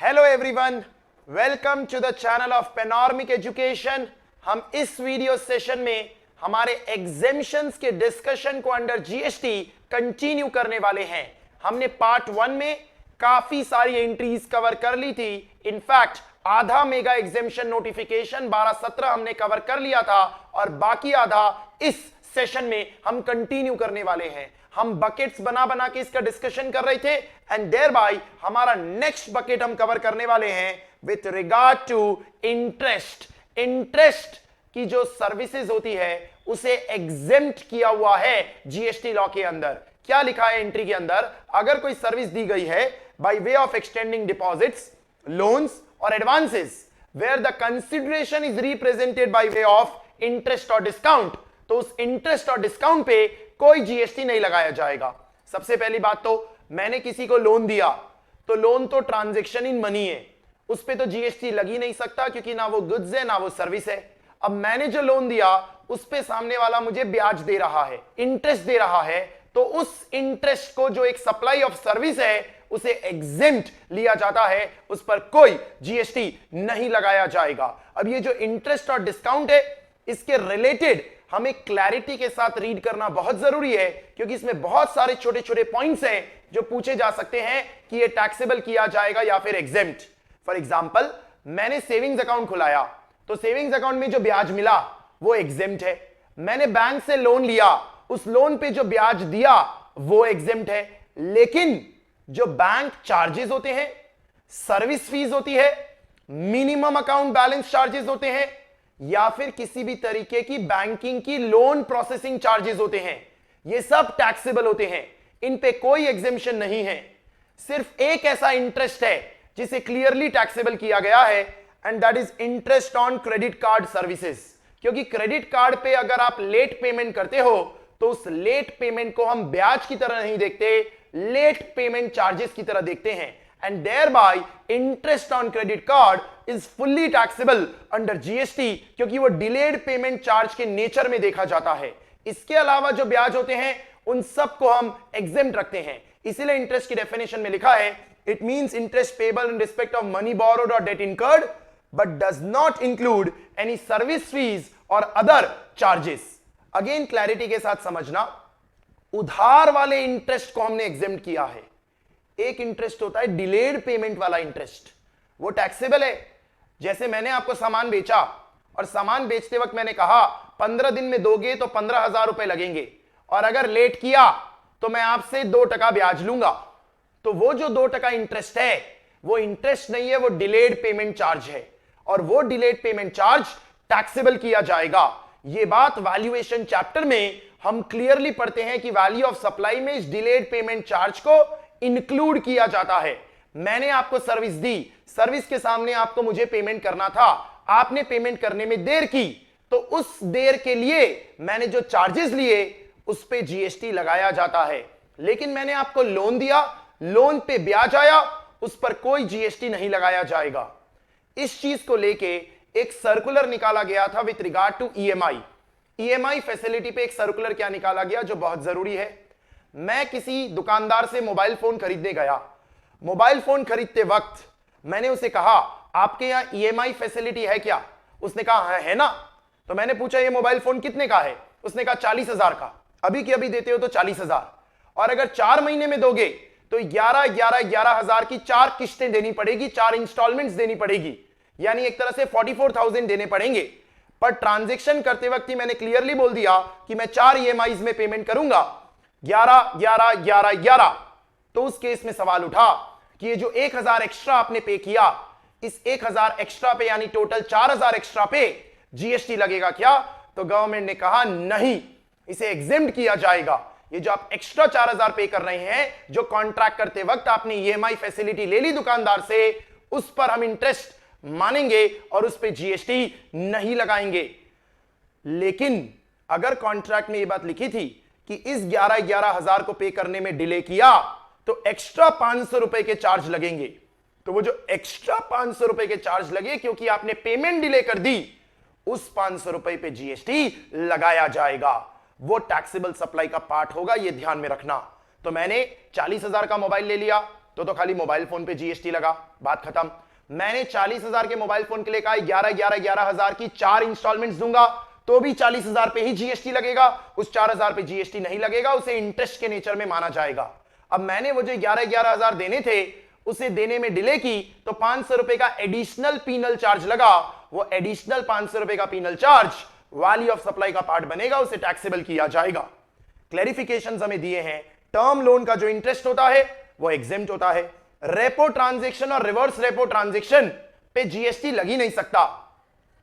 Hello everyone, welcome to the channel of पेनॉर्मिक education. हम इस वीडियो सेशन में हमारे एग्जेम्पशंस के डिस्कशन को अंडर जीएसटी कंटिन्यू करने वाले हैं। हमने पार्ट 1 में काफी सारी एंट्रीज कवर कर ली थी। इनफैक्ट आधा मेगा एग्जेम्पशन नोटिफिकेशन 12-17 हमने कवर कर लिया था और बाकी आधा इस सेशन में हम कंटिन्यू करने वाले हैं। हम बकेट्स बना बना के इसका डिस्कशन कर रहे थे एंड देयर बाय हमारा नेक्स्ट बकेट हम कवर करने वाले हैं with regard to interest. Interest की जो सर्विसेज होती है उसे एग्जेम्प्ट किया हुआ है जीएसटी लॉ के अंदर। क्या लिखा है एंट्री के अंदर? अगर कोई सर्विस दी गई है by way of extending deposits, loans और advances where the consideration is represented by way of interest और डिस्काउंट, तो उस इंटरेस्ट और डिस्काउंट पे कोई जीएसटी नहीं लगाया जाएगा। सबसे पहली बात तो मैंने किसी को लोन दिया तो लोन तो ट्रांजैक्शन इन मनी है, उस पे तो जीएसटी लग ही नहीं सकता क्योंकि ना वो गुड्स है ना वो सर्विस है। अब मैंने जो लोन दिया उस पे सामने वाला मुझे ब्याज दे रहा है, इंटरेस्ट दे रहा है, तो उस इंटरेस्ट को जो एक सप्लाई ऑफ सर्विस है उसे एग्जेम्प्ट लिया जाता है, उस पर कोई जीएसटी नहीं लगाया जाएगा। अब ये जो इंटरेस्ट और डिस्काउंट है इसके रिलेटेड हमें क्लैरिटी के साथ रीड करना बहुत जरूरी है क्योंकि इसमें बहुत सारे छोटे छोटे पॉइंट्स हैं जो पूछे जा सकते हैं कि ये टैक्सेबल किया जाएगा या फिर एग्जेम्प्ट। फॉर एग्जांपल, मैंने सेविंग्स अकाउंट खुलाया तो सेविंग्स अकाउंट में जो ब्याज मिला वो एग्जेम्प्ट है। मैंने बैंक से लोन लिया, उस लोन पे जो ब्याज दिया वो एग्जेम्प्ट है। लेकिन जो बैंक चार्जेस होते हैं, सर्विस फीस होती है, मिनिमम अकाउंट बैलेंस चार्जेस होते हैं या फिर किसी भी तरीके की बैंकिंग की लोन प्रोसेसिंग चार्जेस होते हैं, ये सब टैक्सेबल होते हैं, इन पे कोई एग्जेम्पशन नहीं है। सिर्फ एक ऐसा इंटरेस्ट है जिसे क्लियरली टैक्सेबल किया गया है and that is interest on credit card services. क्योंकि क्रेडिट कार्ड पे अगर आप लेट पेमेंट करते हो तो उस लेट पेमेंट को हम ब्याज की तरह नहीं देखते, लेट पेमेंट चार्जेस की तरह देखते हैं and thereby interest on credit card is fully taxable under GST क्योंकि वो delayed payment charge के नेचर में देखा जाता है। इसके अलावा जो ब्याज होते हैं उन सब को हम exempt रखते हैं। इसीलिए इंटरेस्ट की डेफिनेशन में लिखा है it means interest payable in respect of money borrowed or debt incurred but does not include any service fees or other charges। Again clarity के साथ समझना, उधार वाले इंटरेस्ट को हमने exempt किया है। एक इंटरेस्ट होता है डिलेड पेमेंट वाला इंटरेस्ट, वो टैक्सेबल है। जैसे मैंने आपको सामान बेचा और सामान बेचते वक्त मैंने कहा 15 दिन में दोगे तो 15,000 रुपए लगेंगे और अगर लेट किया तो मैं आपसे 2% ब्याज लूंगा, तो वो जो 2% इंटरेस्ट है वो इंटरेस्ट नहीं है, वो डिलेड पेमेंट चार्ज है और वो डिलेड पेमेंट चार्ज टैक्सेबल किया जाएगा। ये बात वैल्यूएशन चैप्टर में हम क्लियरली पढ़ते हैं कि वैल्यू ऑफ सप्लाई में इस डिलेड पेमेंट चार्ज को इंक्लूड किया जाता है। मैंने आपको सर्विस दी, सर्विस के सामने आपको मुझे पेमेंट करना था, आपने पेमेंट करने में देर की तो उस देर के लिए मैंने जो चार्जेस लिए उस पे जीएसटी लगाया जाता है। लेकिन मैंने आपको लोन दिया, लोन पे ब्याज आया, उस पर कोई जीएसटी नहीं लगाया जाएगा। इस चीज को लेके एक सर्कुलर निकाला गया था with regard to EMI. EMI facility पे एक सर्कुलर क्या निकाला गया जो बहुत जरूरी है। मैं किसी दुकानदार से मोबाइल फोन खरीदने गया, मोबाइल फोन खरीदते वक्त मैंने उसे कहा आपके यहां ईएमआई फैसिलिटी है क्या? उसने कहा है ना। तो मैंने पूछा ये मोबाइल फोन कितने का है? उसने कहा 40,000 का। अभी की अभी देते हो तो 40,000 और अगर 4 महीने में दोगे तो 11,000 की 4 किस्तें देनी पड़ेगी, 4 इंस्टॉलमेंट्स देनी पड़ेगी, यानी एक तरह से 44,000 देने पड़ेंगे। पर ट्रांजेक्शन करते वक्त ही मैंने क्लियरली बोल दिया कि मैं 4 ईएमआईज में पेमेंट करूंगा, 11, 11, 11, 11। तो उस केस में सवाल उठा कि ये जो 1,000 एक्स्ट्रा आपने पे किया, इस 1,000 एक्स्ट्रा पे यानी टोटल 4,000 एक्स्ट्रा पे जीएसटी लगेगा क्या? तो गवर्नमेंट ने कहा नहीं, इसे एग्जेम्प्ट किया जाएगा। ये जो आप एक्स्ट्रा 4,000 पे कर रहे हैं, जो कॉन्ट्रैक्ट करते वक्त आपने ईएमआई फैसिलिटी ले ली दुकानदार से, उस पर हम इंटरेस्ट मानेंगे और उस पर जीएसटी नहीं लगाएंगे। लेकिन अगर कॉन्ट्रैक्ट में यह बात लिखी थी कि इस 11,000 को पे करने में डिले किया तो एक्स्ट्रा 500 रुपए के चार्ज लगेंगे, तो वो जो एक्स्ट्रा 500 रुपए के चार्ज लगे क्योंकि आपने पेमेंट डिले कर दी, उस 500 रुपए पे जीएसटी लगाया जाएगा। वो टैक्सेबल सप्लाई का पार्ट होगा, ये ध्यान में रखना। तो मैंने 40,000 का मोबाइल ले लिया, तो खाली मोबाइल फोन पे जीएसटी लगा, बात खत्म। मैंने 40,000 के मोबाइल फोन के लिए कहा 11,000 की 4 इंस्टॉलमेंट्स दूंगा तो भी 40,000 पे ही जीएसटी लगेगा, उस 4,000 पे जीएसटी नहीं लगेगा, उसे इंटरेस्ट के नेचर में माना जाएगा। अब मैंने वो जो 11,000 देने थे उसे देने में डिले की तो 500 रुपए का एडिशनल पीनल चार्ज लगा। वो एडिशनल 500 रुपए का penal charge value of supply का पार्ट बनेगा, उसे टैक्सेबल किया जाएगा। क्लैरिफिकेशंस हमें दिए हैं। टर्म लोन का जो इंटरेस्ट होता है वो एग्जेम्प्ट होता है। रेपो ट्रांजैक्शन और रिवर्स रेपो ट्रांजैक्शन पे जीएसटी लग ही नहीं सकता,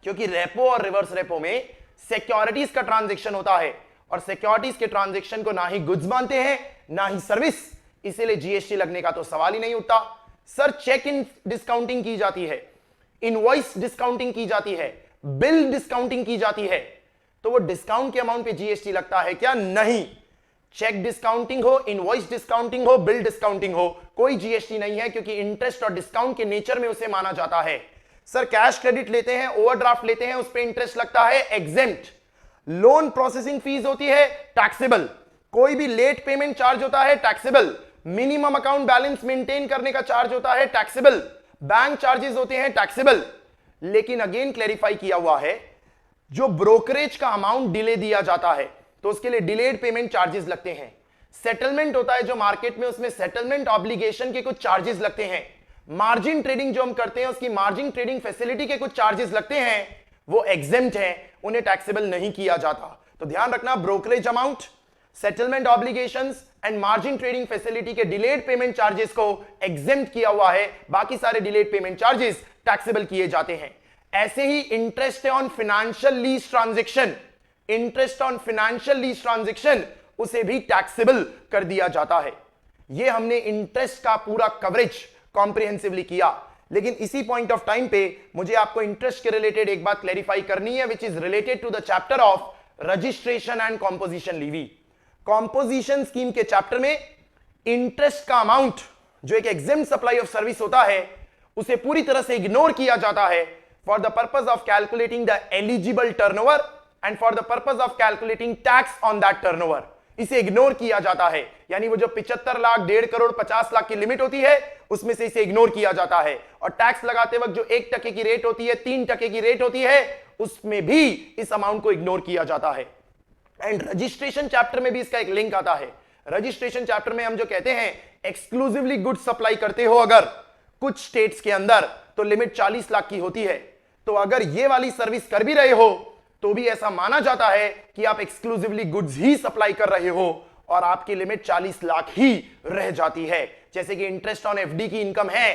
क्योंकि रेपो और रिवर्स रेपो में सिक्योरिटीज का ट्रांजैक्शन होता है और सिक्योरिटीज के ट्रांजैक्शन को ना ही गुड्स मानते हैं ना ही सर्विस, इसीलिए जीएसटी लगने का तो सवाल ही नहीं उठता। सर चेक इन डिस्काउंटिंग की जाती है, इनवॉइस डिस्काउंटिंग की जाती है, बिल डिस्काउंटिंग की जाती है, तो वो डिस्काउंट के अमाउंट पे जीएसटी लगता है क्या? नहीं। चेक डिस्काउंटिंग हो, इनवॉइस डिस्काउंटिंग हो, बिल डिस्काउंटिंग हो, कोई जीएसटी नहीं है, क्योंकि इंटरेस्ट और डिस्काउंट के नेचर में उसे माना जाता है। सर कैश क्रेडिट लेते हैं, ओवरड्राफ्ट लेते हैं, उस पर इंटरेस्ट लगता है, एग्जेम्प्ट। लोन प्रोसेसिंग फीस होती है, टैक्सेबल। कोई भी लेट पेमेंट चार्ज होता है, taxable. Minimum account balance maintain करने का चार्ज होता है, टैक्सेबल। बैंक चार्जेस होते हैं, टैक्सेबल। लेकिन अगेन क्लैरिफाई किया हुआ है, जो ब्रोकरेज का अमाउंट डिले दिया जाता है तो उसके लिए डिलेड पेमेंट चार्जेस लगते हैं। सेटलमेंट होता है जो मार्केट में, उसमें सेटलमेंट ऑब्लिगेशन के कुछ चार्जेस लगते हैं। मार्जिन ट्रेडिंग जो हम करते हैं उसकी मार्जिन ट्रेडिंग फैसिलिटी के कुछ चार्जेस लगते हैं, वो एग्जेम्प्ट हैं, उन्हें टैक्सेबल नहीं किया जाता। तो ध्यान रखना, brokerage amount, settlement obligations and margin trading facility के डिलेड पेमेंट चार्जेस को एग्जेम्प्ट किया हुआ है, बाकी सारे डिलेड पेमेंट चार्जेस टैक्सेबल किए जाते हैं। ऐसे ही interest on financial lease transaction, interest on financial lease transaction, उसे भी टैक्सेबल कर दिया जाता है। यह हमने इंटरेस्ट का पूरा कवरेज कॉम्प्रिहेंसिवली किया। लेकिन इसी पॉइंट ऑफ टाइम पे मुझे आपको इंटरेस्ट के रिलेटेड एक बात क्लैरिफाई करनी है, which is related to the chapter of registration and composition levy. Composition scheme के चैप्टर में इंटरेस्ट का अमाउंट जो एक एग्जेम्प्ट सप्लाई ऑफ सर्विस होता है उसे पूरी तरह से इग्नोर किया जाता है for the purpose of calculating the eligible turnover and for the purpose of calculating tax on that turnover. इसे इग्नोर किया जाता है, यानी वो जो 75 लाख, 1.5 करोड़, 50 लाख की लिमिट होती है उसमें से इसे इग्नोर किया जाता है। और टैक्स लगाते वक्त जो 1% की रेट होती है, 3% की रेट होती है, उसमें भी इस अमाउंट को इग्नोर किया जाता है। एंड रजिस्ट्रेशन चैप्टर में भी इसका एक लिंक आता है। रजिस्ट्रेशन चैप्टर में हम जो कहते हैं एक्सक्लूसिवली गुड सप्लाई करते हो अगर कुछ स्टेट्स के अंदर, तो लिमिट 40 लाख की होती है। तो अगर ये वाली सर्विस कर भी रहे हो तो भी ऐसा माना जाता है कि आप एक्सक्लूसिवली गुड्स ही सप्लाई कर रहे हो और आपकी लिमिट 40 लाख ही रह जाती है। जैसे कि इंटरेस्ट ऑन एफडी की इनकम है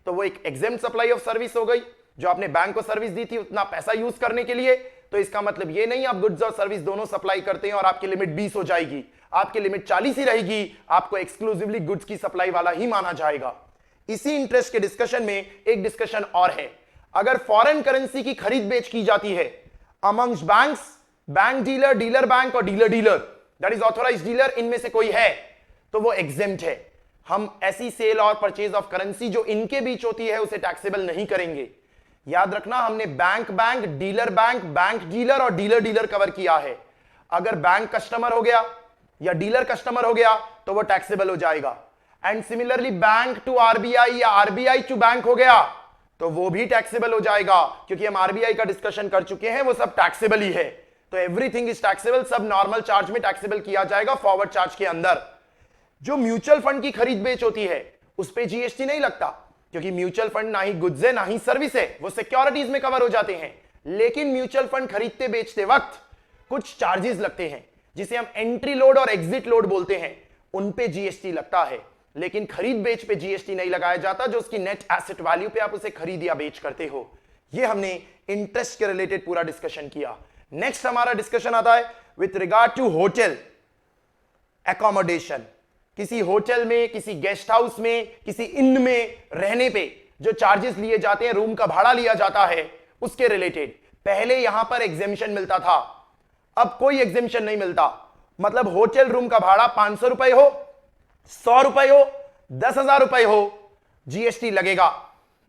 तो वो एक एग्जेम्प्ट सप्लाई ऑफ सर्विस हो गई, जो आपने बैंक को सर्विस दी थी उतना पैसा यूज करने के लिए। तो इसका मतलब ये नहीं आप गुड्स और सर्विस दोनों सप्लाई करते हैं और आपकी लिमिट 20 हो जाएगी, आपकी लिमिट 40 ही रहेगी, आपको एक्सक्लूसिवली गुड्स की सप्लाई वाला ही माना जाएगा। इसी इंटरेस्ट के डिस्कशन में एक डिस्कशन और है, अगर फॉरेन करेंसी की खरीद बेच की जाती है amongst banks, bank dealer, dealer bank और dealer dealer, that is authorised dealer, इनमें से कोई है तो वो एग्जेम्प्ट है। हम ऐसी सेल और परचेज ऑफ करेंसी जो इनके बीच होती है उसे टैक्सेबल नहीं करेंगे। याद रखना, हमने bank bank, dealer bank, bank dealer और डीलर डीलर कवर किया है। अगर बैंक कस्टमर हो गया या डीलर कस्टमर हो गया तो वो टैक्सेबल हो जाएगा। And similarly bank to RBI या आरबीआई टू बैंक हो गया तो वो भी टैक्सेबल हो जाएगा, क्योंकि हम आरबीआई का डिस्कशन कर चुके हैं, वो सब टैक्सेबल ही है। तो एवरीथिंग इज टैक्सेबल, सब नॉर्मल चार्ज में टैक्सेबल किया जाएगा फॉरवर्ड चार्ज के अंदर। जो म्यूचुअल फंड की खरीद बेच होती है उस पर जीएसटी नहीं लगता, क्योंकि म्यूचुअल फंड ना ही गुड्स है ना ही सर्विस है, वो सिक्योरिटीज में कवर हो जाते हैं। लेकिन म्यूचुअल फंड खरीदते बेचते वक्त कुछ चार्जेस लगते हैं जिसे हम एंट्री लोड और एग्जिट लोड बोलते हैं, उन पे जीएसटी लगता है। लेकिन खरीद बेच पे जीएसटी नहीं लगाया जाता, जो उसकी नेट एसेट वैल्यू पे आप उसे खरीद या बेच करते हो। ये हमने इंटरेस्ट के रिलेटेड पूरा डिस्कशन किया। नेक्स्ट हमारा डिस्कशन आता है with regard to hotel accommodation. किसी होटल में, किसी गेस्ट हाउस में, किसी इन में रहने पे जो चार्जेस लिए जाते हैं, रूम का भाड़ा लिया जाता है, उसके रिलेटेड पहले यहां पर एग्जेम्पशन मिलता था, अब कोई एग्जेम्पशन नहीं मिलता। मतलब होटल रूम का भाड़ा 500 रुपए हो, 100 रुपए हो, 10,000 रुपए हो, जीएसटी लगेगा,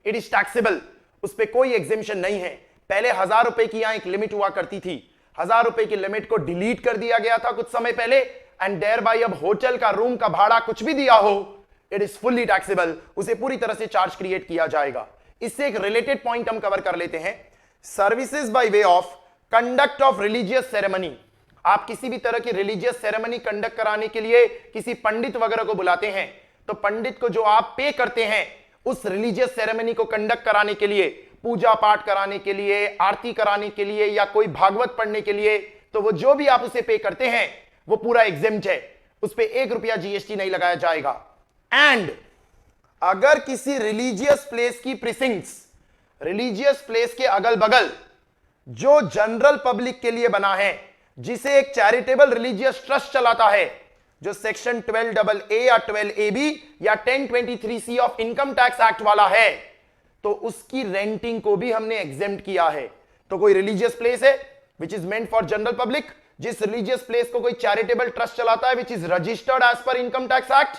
इट इज टैक्सेबल, उस पर कोई एग्जेम्पशन नहीं है। पहले 1000 रुपए की यहां एक लिमिट हुआ करती थी, 1000 रुपए की लिमिट को डिलीट कर दिया गया था कुछ समय पहले, एंड देयर बाय अब होटल का रूम का भाड़ा कुछ भी दिया हो, इट इज फुल्ली टैक्सेबल, उसे पूरी तरह से चार्ज क्रिएट किया जाएगा। इससे एक रिलेटेड पॉइंट हम कवर कर लेते हैं, services by way of conduct of religious ceremony. आप किसी भी तरह की रिलीजियस सेरेमनी कंडक्ट कराने के लिए किसी पंडित वगैरह को बुलाते हैं, तो पंडित को जो आप पे करते हैं उस रिलीजियस सेरेमनी को कंडक्ट कराने के लिए, पूजा पाठ कराने के लिए, आरती कराने के लिए या कोई भागवत पढ़ने के लिए, तो वो जो भी आप उसे पे करते हैं वो पूरा एग्जेम्प्ट है, उस पे 1 रुपया जीएसटी नहीं लगाया जाएगा। एंड अगर किसी रिलीजियस प्लेस की प्रिसिंक्ट्स, रिलीजियस प्लेस के अगल बगल जो जनरल पब्लिक के लिए बना है, जिसे एक चैरिटेबल रिलीजियस ट्रस्ट चलाता है, जो सेक्शन 12AA या 12AB या 1023C of income tax act वाला है, तो उसकी रेंटिंग को भी हमने एग्जेम्प्ट किया है। तो कोई रिलीजियस प्लेस है which is meant for general public, जिस रिलीजियस प्लेस को कोई चैरिटेबल ट्रस्ट चलाता है which is registered as per income tax act,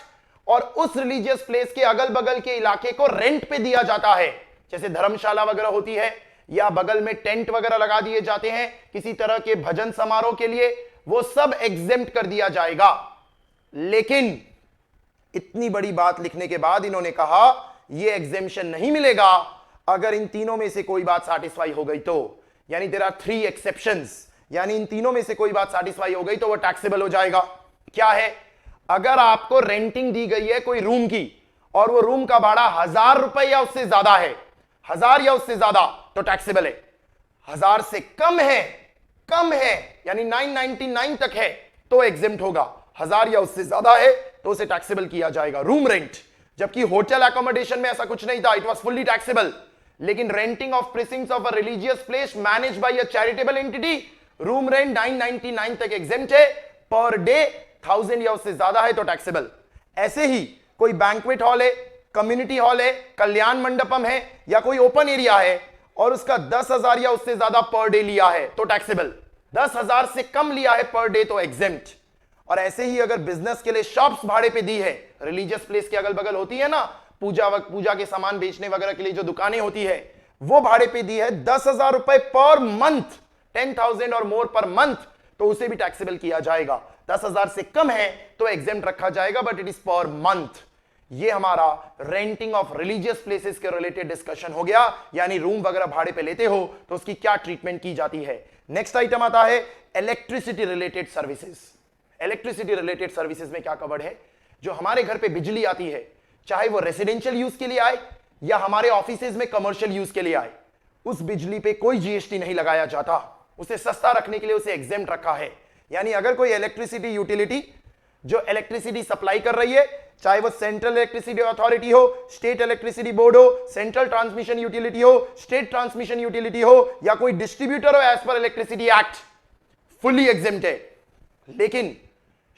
और उस रिलीजियस प्लेस के अगल बगल के इलाके को रेंट पे दिया जाता है, जैसे धर्मशाला वगैरह होती है या बगल में टेंट वगैरह लगा दिए जाते हैं किसी तरह के भजन समारोह के लिए, वो सब एग्जेम्प्ट कर दिया जाएगा। लेकिन इतनी बड़ी बात लिखने के बाद इन्होंने कहा यह एग्जेम्पशन नहीं मिलेगा अगर इन तीनों में से कोई बात सैटिस्फाई हो गई तो, यानी देयर आर 3 एक्सेप्शंस, यानी इन तीनों में से कोई बात सैटिस्फाई हो गई तो वो टैक्सेबल हो जाएगा। क्या है? अगर आपको रेंटिंग दी गई है कोई रूम की और वो रूम का भाड़ा 1000 रुपए या उससे ज्यादा है, 1000 या उससे ज्यादा, तो टैक्सेबल है। 1000 से कम है यानी 999 तक है तो एग्जेम्प्ट होगा, 1000 या उससे ज्यादा है तो उसे टैक्सेबल किया जाएगा, रूम रेंट। जबकि होटल एकोमोडेशन में ऐसा कुछ नहीं था, इट वाज फुल्ली टैक्सेबल। लेकिन renting of precincts of a religious place managed by a charitable entity, room rent 999 तक एग्जेम्प्ट है, पर डे 1000 या उससे ज्यादा है तो टैक्सेबल। ऐसे ही कोई बैंक्वेट हॉल है, कम्युनिटी हॉल है, कल्याण मंडपम है या कोई ओपन एरिया है और उसका 10,000 या उससे ज्यादा पर डे लिया है तो टैक्सेबल, 10,000 से कम लिया है पर डे तो एग्जेम्प्ट। और ऐसे ही अगर बिजनेस के लिए शॉप्स भाड़े पे दी है, रिलीजियस प्लेस के अगल बगल होती है ना, पूजा के सामान बेचने वगैरह के लिए जो दुकानें होती है, वो भाड़े पे दी है 10,000 रुपए पर मंथ, 10,000 और मोर पर मंथ, तो उसे भी टैक्सेबल किया जाएगा। 10,000 से कम है तो एग्जेम्प्ट रखा जाएगा, but it is per month. ये हमारा रेंटिंग ऑफ रिलीजियस प्लेसेस के रिलेटेड डिस्कशन हो गया, यानी रूम वगैरह भाड़े पे लेते हो तो उसकी क्या ट्रीटमेंट की जाती है। नेक्स्ट आइटम आता है electricity related services. Electricity related services में क्या कवर्ड है? जो हमारे घर पे बिजली आती है, चाहे वो रेसिडेंशियल यूज के लिए आए या हमारे ऑफिसेज में कमर्शियल यूज के लिए आए, उस बिजली पे कोई जीएसटी नहीं लगाया जाता, उसे सस्ता रखने के लिए उसे एग्जेम्प्ट रखा है। यानी अगर कोई इलेक्ट्रिसिटी यूटिलिटी जो इलेक्ट्रिसिटी सप्लाई कर रही है, चाहे वो सेंट्रल इलेक्ट्रिसिटी अथॉरिटी हो, स्टेट इलेक्ट्रिसिटी बोर्ड हो, सेंट्रल ट्रांसमिशन यूटिलिटी हो, स्टेट ट्रांसमिशन यूटिलिटी हो या कोई डिस्ट्रीब्यूटर हो as per electricity act, fully exempt है। लेकिन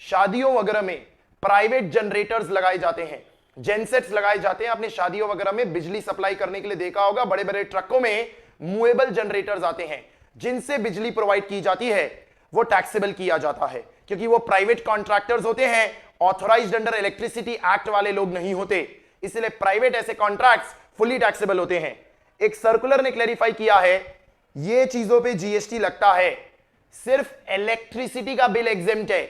शादियों वगैरह में प्राइवेट जनरेटर्स लगाए जाते हैं, जेनसेट्स लगाए जाते हैं। आपने शादियों वगैरह में बिजली सप्लाई करने के लिए देखा होगा, बड़े बड़े ट्रकों में मूवेबल जनरेटर्स आते हैं जिनसे बिजली प्रोवाइड की जाती है, वो टैक्सेबल किया जाता है क्योंकि वो प्राइवेट कॉन्ट्रैक्टर्स होते हैं, ऑथराइज्ड अंडर इलेक्ट्रिसिटी एक्ट वाले लोग नहीं होते, इसलिए प्राइवेट ऐसे कॉन्ट्रैक्ट्स फुल्ली टैक्सेबल होते हैं। एक सर्कुलर ने क्लैरिफाई किया है ये चीजों पे जीएसटी लगता है, सिर्फ इलेक्ट्रिसिटी का बिल एग्जेम्प्ट है।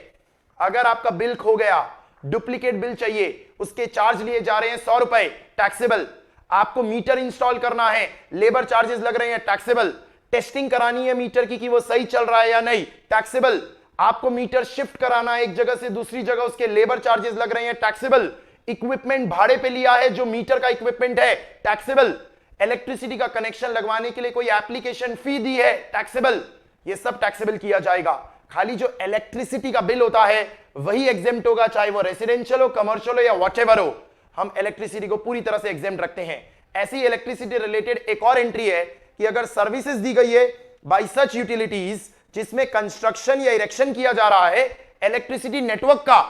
अगर आपका बिल खो गया, डुप्लीकेट बिल चाहिए, उसके चार्ज लिए जा रहे हैं 100 रुपए, टैक्सेबल। आपको मीटर इंस्टॉल करना है, लेबर चार्जेस लग रहे हैं, टैक्सेबल। टेस्टिंग करानी है मीटर की कि वो सही चल रहा है या नहीं, टैक्सेबल। आपको मीटर शिफ्ट कराना है एक जगह से दूसरी जगह, उसके लेबर चार्जेस लग रहे हैं, टैक्सेबल। इक्विपमेंट भाड़े पे लिया है जो मीटर का इक्विपमेंट है, टैक्सेबल। इलेक्ट्रिसिटी का कनेक्शन लगवाने के लिए कोई एप्लीकेशन फी दी है, टैक्सेबल। ये सब टैक्सेबल किया जाएगा। खाली जो इलेक्ट्रिसिटी का बिल होता है वही एग्जेम्प्ट होगा, चाहे वो रेसिडेंशियल हो, कमर्शियल हो या व्हाटएवर हो। हम इलेक्ट्रिसिटी को पूरी तरह से एग्जेम्प्ट रखते हैं। ऐसी इलेक्ट्रिसिटी रिलेटेड एक और एंट्री है कि अगर सर्विसेज दी गई है बाय सच यूटिलिटीज जिसमें कंस्ट्रक्शन या इरेक्शन किया जा रहा है इलेक्ट्रिसिटी नेटवर्क का,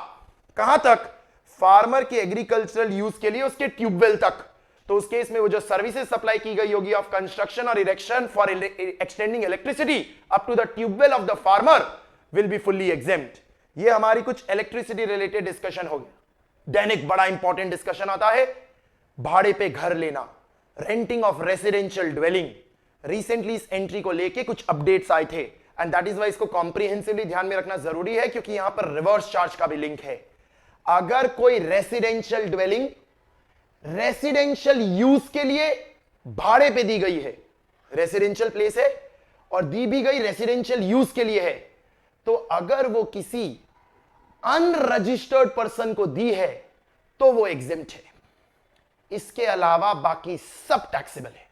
कहां तक? फार्मर के एग्रीकल्चरल यूज के लिए उसके ट्यूबवेल तक, तो उस केस में वो जो सर्विसेज सप्लाई की गई होगी ऑफ कंस्ट्रक्शन और erection for extending electricity up to the tubewell of the farmer will be fully exempt. ये हमारी कुछ इलेक्ट्रिसिटी रिलेटेड डिस्कशन हो गया। देन एक बड़ा इंपॉर्टेंट डिस्कशन आता है भाड़े पे घर लेना, renting of residential dwelling. Recently इस एंट्री को लेके कुछ अपडेट्स आए थे एंड दैट इज वाई इसको कॉम्प्रिहेंसिवली ध्यान में रखना जरूरी है क्योंकि यहां पर रिवर्स चार्ज का भी लिंक है। अगर कोई रेसिडेंशियल ड्वेलिंग रेसिडेंशियल यूज के लिए भाड़े पे दी गई है, रेसिडेंशियल प्लेस है और दी भी गई रेसिडेंशियल यूज के लिए है, तो अगर वो किसी अनरजिस्टर्ड पर्सन को दी है तो वो एग्जेम्प्ट है। इसके अलावा बाकी सब टैक्सेबल है,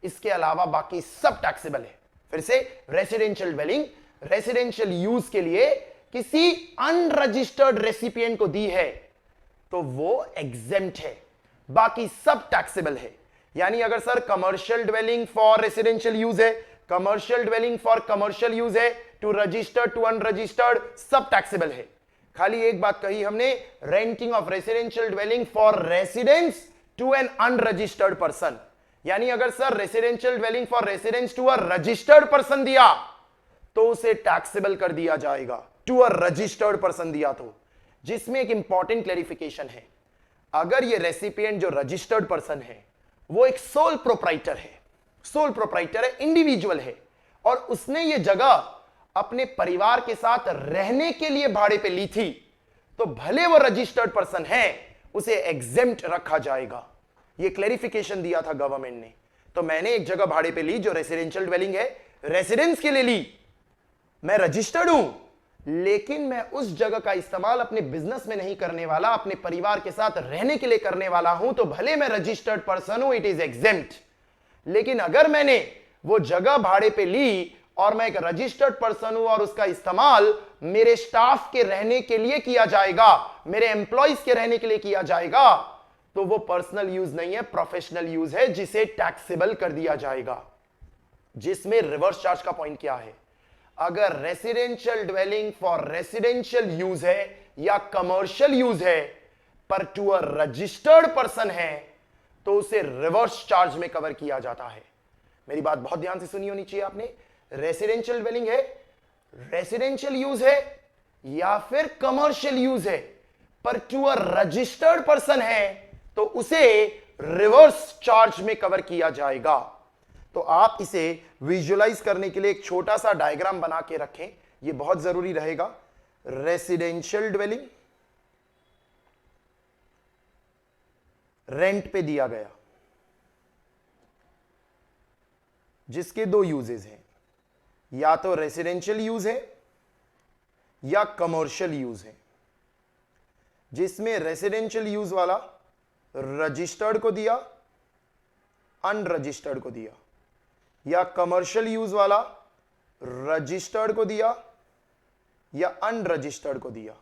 इसके अलावा बाकी सब टैक्सेबल है। फिर से, रेसिडेंशियल ड्वेलिंग रेसिडेंशियल यूज के लिए किसी अनरजिस्टर्ड रेसिपिएंट को दी है तो वो एग्जेम्प्ट है, बाकी सब टैक्सेबल है। यानी अगर sir commercial dwelling for residential use है, commercial dwelling for commercial use है, टू रजिस्टर्ड टू अनरजिस्टर्ड, सब टैक्सेबल है। खाली एक बात कही हमने, renting of residential dwelling for residence to an unregistered person. यानी अगर sir residential dwelling for residence to a registered person दिया तो उसे टैक्सेबल कर दिया जाएगा, टू अ रजिस्टर्ड पर्सन दिया तो। जिसमें एक इंपॉर्टेंट क्लैरिफिकेशन है, अगर ये रेसिपिएंट जो रजिस्टर्ड पर्सन है वो एक सोल प्रोप्राइटर है, सोल प्रोप्राइटर है, इंडिविजुअल है, और उसने ये जगह अपने परिवार के साथ रहने के लिए भाड़े पे ली थी, तो भले वो रजिस्टर्ड पर्सन है, उसे एग्जेम्प्ट रखा जाएगा। ये क्लैरिफिकेशन दिया था गवर्नमेंट ने। तो मैंने एक जगह भाड़े पे ली जो रेसिडेंशियल ड्वेलिंग है, रेसिडेंस के लिए ली, मैं रजिस्टर्ड हूं, लेकिन मैं उस जगह का इस्तेमाल अपने बिजनेस में नहीं करने वाला, अपने परिवार के साथ रहने के लिए करने वाला हूं, तो भले मैं रजिस्टर्ड पर्सन हूं, इट इज एग्जेम्प्ट। लेकिन अगर मैंने वो जगह भाड़े पे ली और मैं एक रजिस्टर्ड पर्सन हूं और उसका इस्तेमाल मेरे स्टाफ के रहने के लिए किया जाएगा, मेरे एम्प्लॉइज के रहने के लिए किया जाएगा, तो वो पर्सनल यूज नहीं है, प्रोफेशनल यूज है, जिसे टैक्सेबल कर दिया जाएगा। जिसमें रिवर्स चार्ज का पॉइंट क्या है, अगर residential dwelling for residential use है या कमर्शियल यूज है पर टू अ रजिस्टर्ड पर्सन है तो उसे रिवर्स चार्ज में कवर किया जाता है। मेरी बात बहुत ध्यान से सुनी होनी चाहिए आपने। रेसिडेंशियल ड्वेलिंग है, रेसिडेंशियल यूज है या फिर कमर्शियल यूज है, पर टू अ रजिस्टर्ड पर्सन है तो उसे रिवर्स चार्ज में कवर किया जाएगा। तो आप इसे विजुअलाइज करने के लिए एक छोटा सा डायग्राम बना के रखें, यह बहुत जरूरी रहेगा। रेसिडेंशियल ड्वेलिंग रेंट पे दिया गया, जिसके दो यूजेस हैं, या तो रेसिडेंशियल यूज है या कमर्शियल यूज है। जिसमें रेसिडेंशियल यूज वाला रजिस्टर्ड को दिया, अनरजिस्टर्ड को दिया, या कमर्शियल यूज वाला रजिस्टर्ड को दिया या अनरजिस्टर्ड को दिया।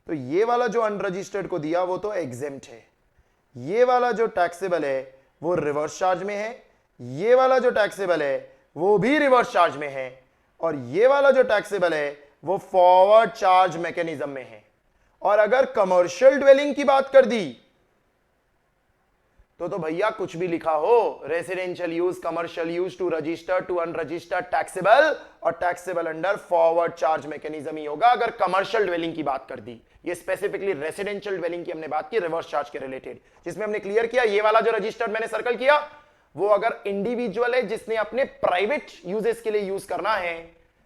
तो ये वाला जो अनरजिस्टर्ड को दिया वो तो एग्जेम्प्ट है, ये वाला जो टैक्सेबल है वो रिवर्स चार्ज में है, ये वाला जो टैक्सेबल है वो भी रिवर्स चार्ज में है, और ये वाला जो टैक्सेबल है वो फॉरवर्ड चार्ज मैकेनिज्म में है। और अगर कमर्शियल ड्वेलिंग की बात कर दी तो भैया कुछ भी लिखा हो, residential use, commercial use, to registered to unregistered, taxable, और taxable under forward charge mechanism ही होगा अगर कमर्शियल ड्वेलिंग की बात कर दी। ये स्पेसिफिकली रेसिडेंशियल ड्वेलिंग की हमने बात की रिवर्स चार्ज के रिलेटेड, जिसमें हमने क्लियर किया ये वाला जो रजिस्टर्ड मैंने सर्कल किया वो अगर इंडिविजुअल है जिसने अपने प्राइवेट यूजेस के लिए यूज करना है,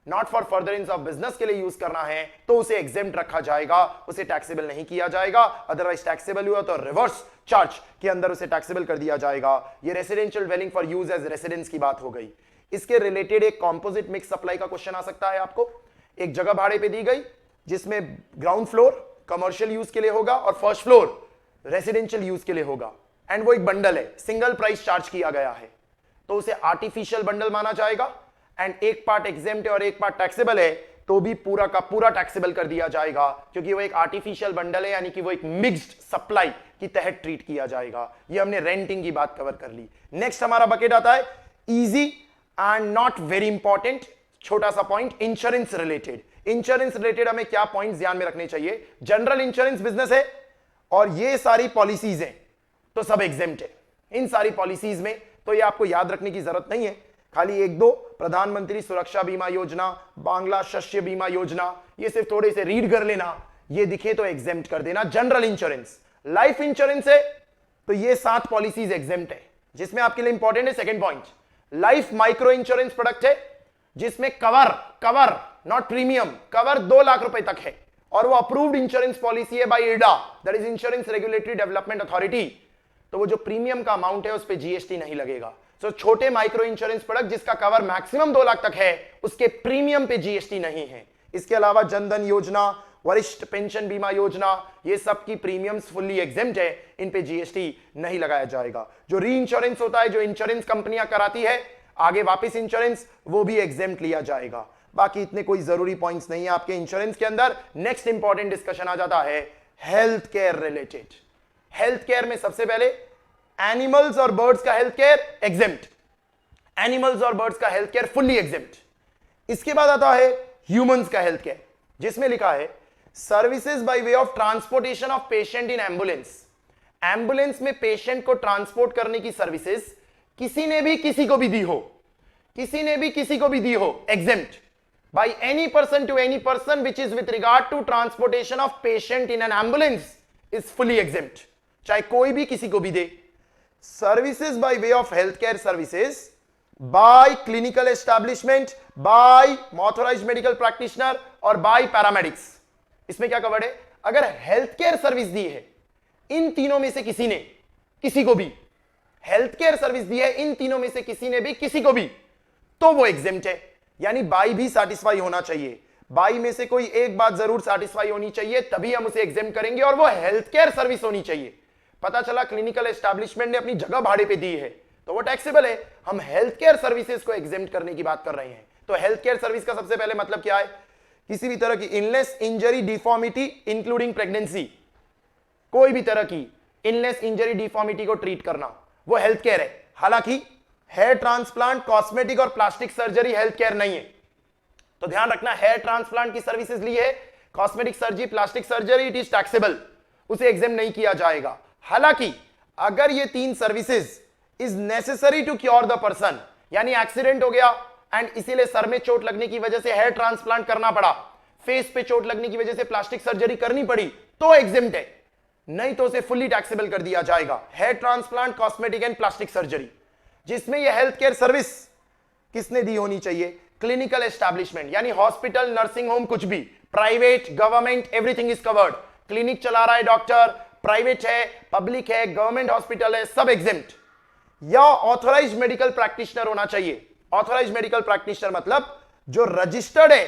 not for furtherance of business के लिए यूज करना है, तो उसे एग्जेम्प्ट रखा जाएगा, उसे टैक्सेबल नहीं किया जाएगा। अदरवाइज टैक्सेबल हुआ तो रिवर्स चार्ज के अंदर उसे टैक्सेबल कर दिया जाएगा। ये residential dwelling for use as residence की बात हो गई। इसके रिलेटेड एक कॉम्पोजिट मिक्स सप्लाई का क्वेश्चन आ सकता है आपको। एक जगह भाड़े पे दी गई जिसमें ग्राउंड फ्लोर कमर्शियल यूज के लिए होगा और फर्स्ट फ्लोर रेसिडेंशियल यूज के लिए होगा, एंड वो एक बंडल है, सिंगल प्राइस चार्ज किया गया है, तो उसे आर्टिफिशियल बंडल माना जाएगा। एंड एक पार्ट एग्जेम्प्ट है और एक पार्ट टैक्सेबल है, तो भी पूरा का पूरा टैक्सेबल कर दिया जाएगा, क्योंकि वो एक आर्टिफिशियल बंडल है, यानी कि वो एक मिक्स्ड सप्लाई की तहत ट्रीट किया जाएगा। ये हमने रेंटिंग की बात कवर कर ली। नेक्स्ट हमारा बकेट आता है easy and not very important, छोटा सा point, insurance related. Insurance related हमें क्या पॉइंट्स ध्यान में रखने चाहिए? जनरल इंश्योरेंस बिजनेस है और ये सारी पॉलिसीज हैं तो सब एग्जेम्प्ट है। इन सारी पॉलिसीज में तो ये आपको याद रखने की जरूरत नहीं है, खाली एक दो, प्रधानमंत्री सुरक्षा बीमा योजना, बांग्ला शस्य बीमा योजना, ये सिर्फ थोड़े से रीड कर लेना, ये दिखे तो एग्जेम्प्ट कर देना। जनरल इंश्योरेंस, लाइफ इंश्योरेंस है तो ये 7 पॉलिसीज एग्जेम्प्ट है, जिसमें आपके लिए इंपॉर्टेंट है second point, life micro insurance product है जिसमें cover not premium, cover 2 lakh रुपए तक है और वो अप्रूव्ड इंश्योरेंस पॉलिसी है by IRDA, that is insurance regulatory development authority, तो वो जो प्रीमियम का अमाउंट है उस पर जीएसटी नहीं लगेगा। तो छोटे माइक्रो इंश्योरेंस प्रोडक्ट जिसका कवर मैक्सिमम 2 लाख तक है उसके प्रीमियम पे जीएसटी नहीं है। इसके अलावा जनधन योजना, वरिष्ठ पेंशन बीमा योजना, ये सब की प्रीमियम्स फुल्ली एग्जेम्प्ट है, इन पे जीएसटी नहीं लगाया जाएगा। जो री इंश्योरेंस होता है, जो इंश्योरेंस कंपनियां कराती है आगे वापस इंश्योरेंस, वो भी एग्जेम्प्ट लिया जाएगा। बाकी इतने कोई जरूरी पॉइंट्स नहीं है आपके इंश्योरेंस के अंदर। नेक्स्ट इंपॉर्टेंट डिस्कशन आ जाता है health care related. Health care में सबसे पहले एनिमल्स और बर्ड्स का हेल्थ केयर एग्जेम्प्ट, एनिमल्स और बर्ड्स का हेल्थ केयर फुल्ली एग्जेम्प्ट। इसके बाद आता है ह्यूमंस का हेल्थ केयर, जिसमें लिखा है services by way of transportation of patient in ambulance. Ambulance में पेशेंट को ट्रांसपोर्ट करने की सर्विसेज किसी ने भी किसी को भी दी हो, किसी ने भी किसी को भी दी हो, exempt by any person to any person which is with regard to transportation of patient in an ambulance is fully exempt, चाहे कोई भी किसी को भी दे। Services by way of health care services by clinical establishment, by authorised medical practitioner और by paramedics. इसमें क्या कवर्ड है? अगर हेल्थ केयर सर्विस दी है इन तीनों में से किसी ने किसी को भी, हेल्थ केयर सर्विस दी है इन तीनों में से किसी ने भी किसी को भी, तो वो एग्जेम्प्ट है। यानी बाई भी सैटिस्फाई होना चाहिए, बाई में से कोई एक बात जरूर सैटिस्फाई होनी चाहिए, तभी हम उसे एग्जेम्प्ट करेंगे, और वो हेल्थ केयर सर्विस होनी चाहिए। पता चला क्लिनिकल एस्टैब्लिशमेंट ने अपनी जगह भाड़े पे दी है तो वो टैक्सेबल है, हम हेल्थ केयर सर्विसेज को एग्जेम्प्ट करने की बात कर रहे हैं। तो हेल्थ केयर सर्विस का सबसे पहले मतलब क्या है? किसी भी तरह की illness, injury, deformity including pregnancy, कोई भी तरह की इलनेस, इंजरी, डिफॉर्मिटी को ट्रीट करना, वो हेल्थ केयर है। हालांकि हेयर ट्रांसप्लांट, कॉस्मेटिक और प्लास्टिक सर्जरी हेल्थ केयर नहीं है, तो ध्यान रखना, हेयर ट्रांसप्लांट की सर्विसेज ली है, cosmetic surgery, plastic surgery, it is taxable, उसे एग्जेम्प्ट नहीं किया जाएगा। हालांकि अगर ये 3 services is necessary to cure the person, यानी एक्सीडेंट हो गया एंड इसीलिए सर में चोट लगने की वजह से हेयर ट्रांसप्लांट करना पड़ा, फेस पे चोट लगने की वजह से प्लास्टिक सर्जरी करनी पड़ी, तो एग्जेम्प्ट है, नहीं तो उसे फुल्ली टैक्सेबल कर दिया जाएगा। Hair transplant, cosmetic and plastic surgery, जिसमें यह हेल्थ केयर सर्विस किसने दी होनी चाहिए? क्लिनिकल एस्टैब्लिशमेंट, यानी हॉस्पिटल, नर्सिंग होम, कुछ भी, private, government, everything is covered. Clinic चला रहा है डॉक्टर, प्राइवेट है, पब्लिक है, गवर्नमेंट हॉस्पिटल है, सब एग्जेम्प्ट। या ऑथराइज्ड मेडिकल प्रैक्टिशनर होना चाहिए। ऑथराइज्ड मेडिकल प्रैक्टिशनर मतलब जो रजिस्टर्ड है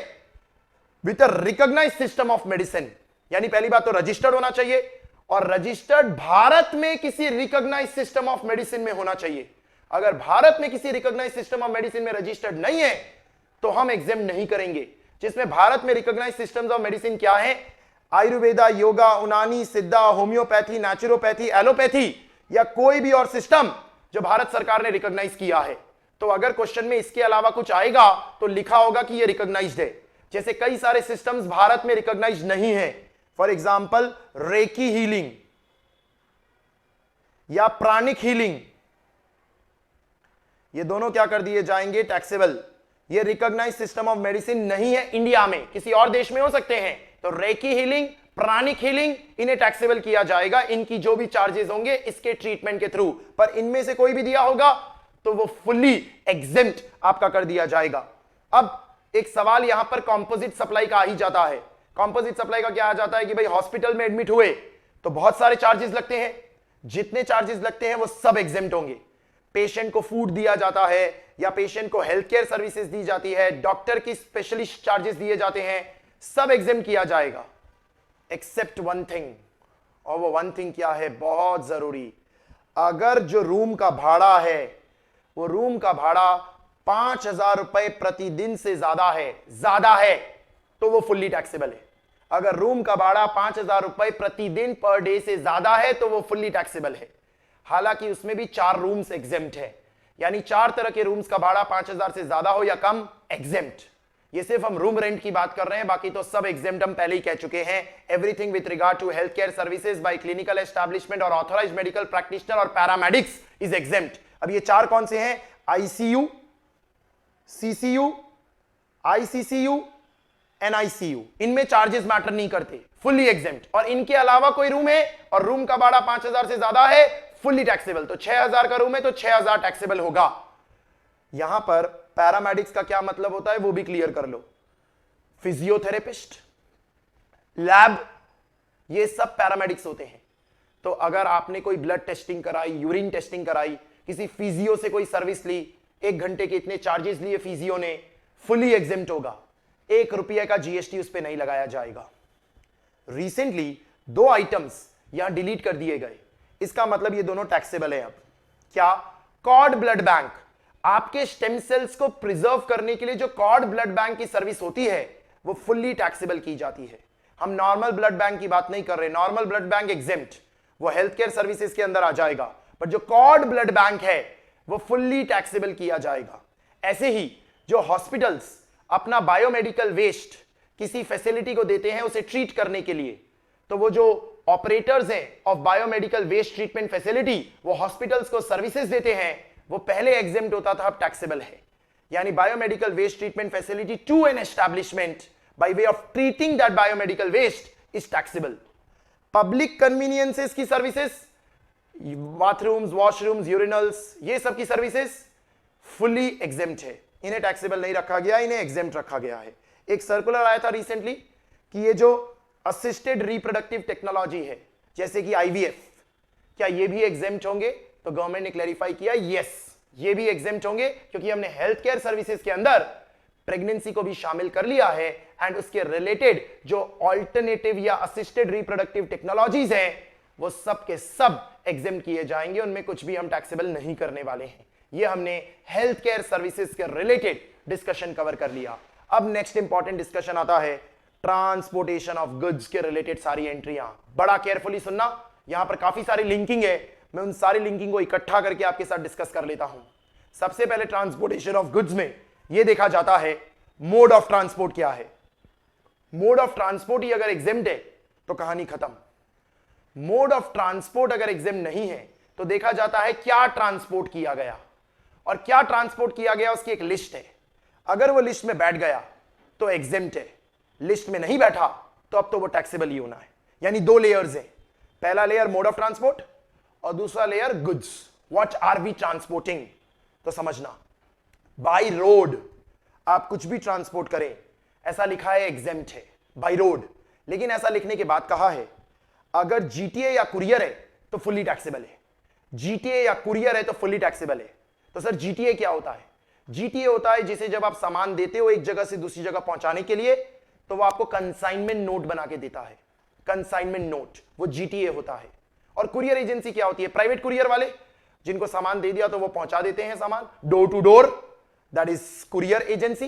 with a recognised system of medicine, यानी पहली बात तो रजिस्टर्ड होना चाहिए, और रजिस्टर्ड भारत में किसी रिकॉग्नाइज्ड सिस्टम ऑफ मेडिसिन में होना चाहिए। अगर भारत में किसी रिकॉग्नाइज्ड सिस्टम ऑफ मेडिसिन में रजिस्टर्ड नहीं है तो हम एग्जेम्प्ट नहीं करेंगे। जिसमें भारत में रिकॉग्नाइज्ड सिस्टम्स ऑफ मेडिसिन क्या है? आयुर्वेदा, योगा, उनानी, सिद्धा, होम्योपैथी, नेचुरोपैथी, एलोपैथी, या कोई भी और सिस्टम जो भारत सरकार ने रिकॉग्नाइज किया है। तो अगर क्वेश्चन में इसके अलावा कुछ आएगा तो लिखा होगा कि ये रिकॉग्नाइज्ड है। जैसे कई सारे सिस्टम्स भारत में रिकॉग्नाइज नहीं है, फॉर एग्जांपल रेकी हीलिंग या प्राणिक हीलिंग, ये दोनों क्या कर दिए जाएंगे? टैक्सेबल। ये रिकॉग्नाइज्ड सिस्टम ऑफ मेडिसिन नहीं है इंडिया में, किसी और देश में हो सकते हैं। तो रेकी हीलिंग, प्राणिक हीलिंग, इन्हें टैक्सेबल किया जाएगा, इनकी जो भी चार्जेस होंगे इसके ट्रीटमेंट के थ्रू। पर इनमें से कोई भी दिया होगा तो वो फुल्ली एग्जेम्प्ट आपका कर दिया जाएगा। अब एक सवाल यहां पर कंपोजिट सप्लाई का आ ही जाता है। कंपोजिट सप्लाई का क्या आ जाता है कि भाई हॉस्पिटल में एडमिट हुए तो बहुत सारे चार्जेस लगते हैं, जितने चार्जेस लगते हैं वो सब एग्जेम्प्ट होंगे। पेशेंट को फूड दिया जाता है या पेशेंट को हेल्थ केयर सर्विसेज दी जाती है, डॉक्टर की स्पेशलिस्ट चार्जेस दिए जाते हैं, सब एग्जेम्प्ट किया जाएगा एक्सेप्ट वन थिंग। और वो वन थिंग क्या है? बहुत जरूरी, अगर जो रूम का भाड़ा है वो रूम का भाड़ा 5,000 रुपए प्रतिदिन से ज्यादा है तो वो फुल्ली टैक्सेबल है। अगर रूम का भाड़ा 5,000 रुपए प्रतिदिन पर डे से ज्यादा है तो वो फुल्ली टैक्सेबल है। हालांकि उसमें भी 4 रूम्स एग्जेम्प्ट है, यानी 4 तरह के रूम्स का भाड़ा 5,000 से ज्यादा हो या कम एग्जेम्प्ट। ये सिर्फ हम रूम रेंट की बात कर रहे हैं, बाकी तो सब एग्जेम्प्ट हम पहले ही कह चुके हैं। Everything with regard to health care services by clinical establishment और ऑथराइज्ड मेडिकल प्रैक्टिशनर और पैरामेडिक्स इज एग्जेम्प्ट। अब ये 4 कौन से हैं? आईसीयू, सीसीयू, आईसीसीयू, एनआईसीयू, इनमें चार्जेस मैटर नहीं करते, फुल्ली एग्जेम्प्ट। और इनके अलावा कोई रूम है और रूम का भाड़ा 5,000 से ज्यादा है, फुल्ली टैक्सेबल। तो 6,000 का रूम है तो 6,000 टैक्सेबल होगा। यहां पर पैरामेडिक्स का क्या मतलब होता है वो भी क्लियर कर लो। फिजियोथेरेपिस्ट, लैब, ये सब पैरामेडिक्स होते हैं। तो अगर आपने कोई ब्लड टेस्टिंग कराई, यूरिन टेस्टिंग कराई, किसी फिजियो से कोई सर्विस ली, 1 घंटे के इतने चार्जेस लिए फिजियो ने, फुली एग्जेम्प्ट होगा, 1 रुपये का जीएसटी उस पर नहीं लगाया जाएगा। रिसेंटली 2 आइटम्स यहां डिलीट कर दिए गए, इसका मतलब ये दोनों टैक्सेबल है। अब क्या? कॉर्ड ब्लड बैंक, आपके स्टेम सेल्स को प्रिजर्व करने के लिए जो कॉर्ड ब्लड बैंक की सर्विस होती है वो फुल्ली टैक्सेबल की जाती है। हम नॉर्मल ब्लड बैंक की बात नहीं कर रहे, नॉर्मल ब्लड बैंक एग्जेम्प्ट, वो हेल्थ केयर सर्विसेज के अंदर आ जाएगा, पर जो कॉर्ड ब्लड बैंक है वो फुल्ली टैक्सेबल किया जाएगा। ऐसे ही जो हॉस्पिटल्स अपना बायोमेडिकल वेस्ट किसी फैसिलिटी को देते हैं उसे ट्रीट करने के लिए, तो वो जो ऑपरेटर्स हैं of biomedical waste treatment facility, वो हॉस्पिटल्स को सर्विसेज देते हैं, वो पहले एग्जेम्प्ट होता था, अब टैक्सेबल है। यानी biomedical waste treatment facility to an establishment by way of treating that biomedical waste is taxable. Public conveniences की सर्विसेज, बाथरूम्स, वॉशरूम्स, यूरिनल्स, ये सब की सर्विसेज फुल्ली एग्जेम्प्ट है, इन्हें टैक्सेबल नहीं रखा गया, इन्हें एग्जेम्प्ट रखा गया है। एक सर्कुलर आया था रिसेंटली कि ये जो असिस्टेड रिप्रोडक्टिव टेक्नोलॉजी है जैसे कि आईवीएफ, क्या ये भी एग्जेम्प्ट होंगे? तो गवर्नमेंट ने क्लैरिफाई किया, यस ये भी एग्जेम्प्ट होंगे, क्योंकि हमने हेल्थ केयर सर्विसेज के अंदर प्रेगनेंसी को भी शामिल कर लिया है एंड उसके रिलेटेड जो ऑल्टरनेटिव या असिस्टेड रिप्रोडक्टिव टेक्नोलॉजीज हैं वो सब के सब एग्जेम्प्ट किए जाएंगे, उनमें कुछ भी हम टैक्सेबल नहीं करने वाले हैं। ये हमने हेल्थ केयर सर्विसेज के रिलेटेड डिस्कशन कवर कर लिया। अब नेक्स्ट इंपॉर्टेंट डिस्कशन आता है ट्रांसपोर्टेशन ऑफ गुड्स के रिलेटेड सारी एंट्रियां। बड़ा केयरफुली सुनना, यहां पर काफी सारी लिंकिंग है, मैं उन सारी लिंकिंग को इकट्ठा करके आपके साथ डिस्कस कर लेता हूं। सबसे पहले ट्रांसपोर्टेशन ऑफ गुड्स में यह देखा जाता है मोड ऑफ ट्रांसपोर्ट क्या है। मोड ऑफ ट्रांसपोर्ट ही अगर एग्जेम्प्ट है तो कहानी खत्म। मोड ऑफ ट्रांसपोर्ट अगर एग्जेम्प्ट नहीं है तो देखा जाता है क्या ट्रांसपोर्ट किया गया, और क्या ट्रांसपोर्ट किया गया उसकी एक लिस्ट है। अगर वो लिस्ट में बैठ गया तो एग्जेम्प्ट है, लिस्ट में नहीं बैठा तो अब तो वो टैक्सेबल ही होना है। यानी 2 लेयर्स है, पहला लेयर मोड ऑफ ट्रांसपोर्ट और दूसरा layer goods, what are we transporting. तो समझना, बाय रोड आप कुछ भी ट्रांसपोर्ट करें, ऐसा लिखा है एग्जेम्प्ट है बाय रोड, लेकिन ऐसा लिखने के बाद कहा है अगर जीटीए या कुरियर है तो फुल्ली टैक्सेबल है। जीटीए या कुरियर है तो फुल्ली टैक्सेबल है। तो सर जीटीए क्या होता है? जीटीए होता है जिसे जब आप सामान देते हो एक जगह से दूसरी जगह पहुंचाने के लिए तो वो आपको कंसाइनमेंट नोट बना के देता है, कंसाइनमेंट नोट, वो जीटीए होता है। और कुरियर एजेंसी क्या होती है? प्राइवेट कुरियर वाले जिनको सामान दे दिया तो वो पहुंचा देते हैं सामान door to door, that is courier agency.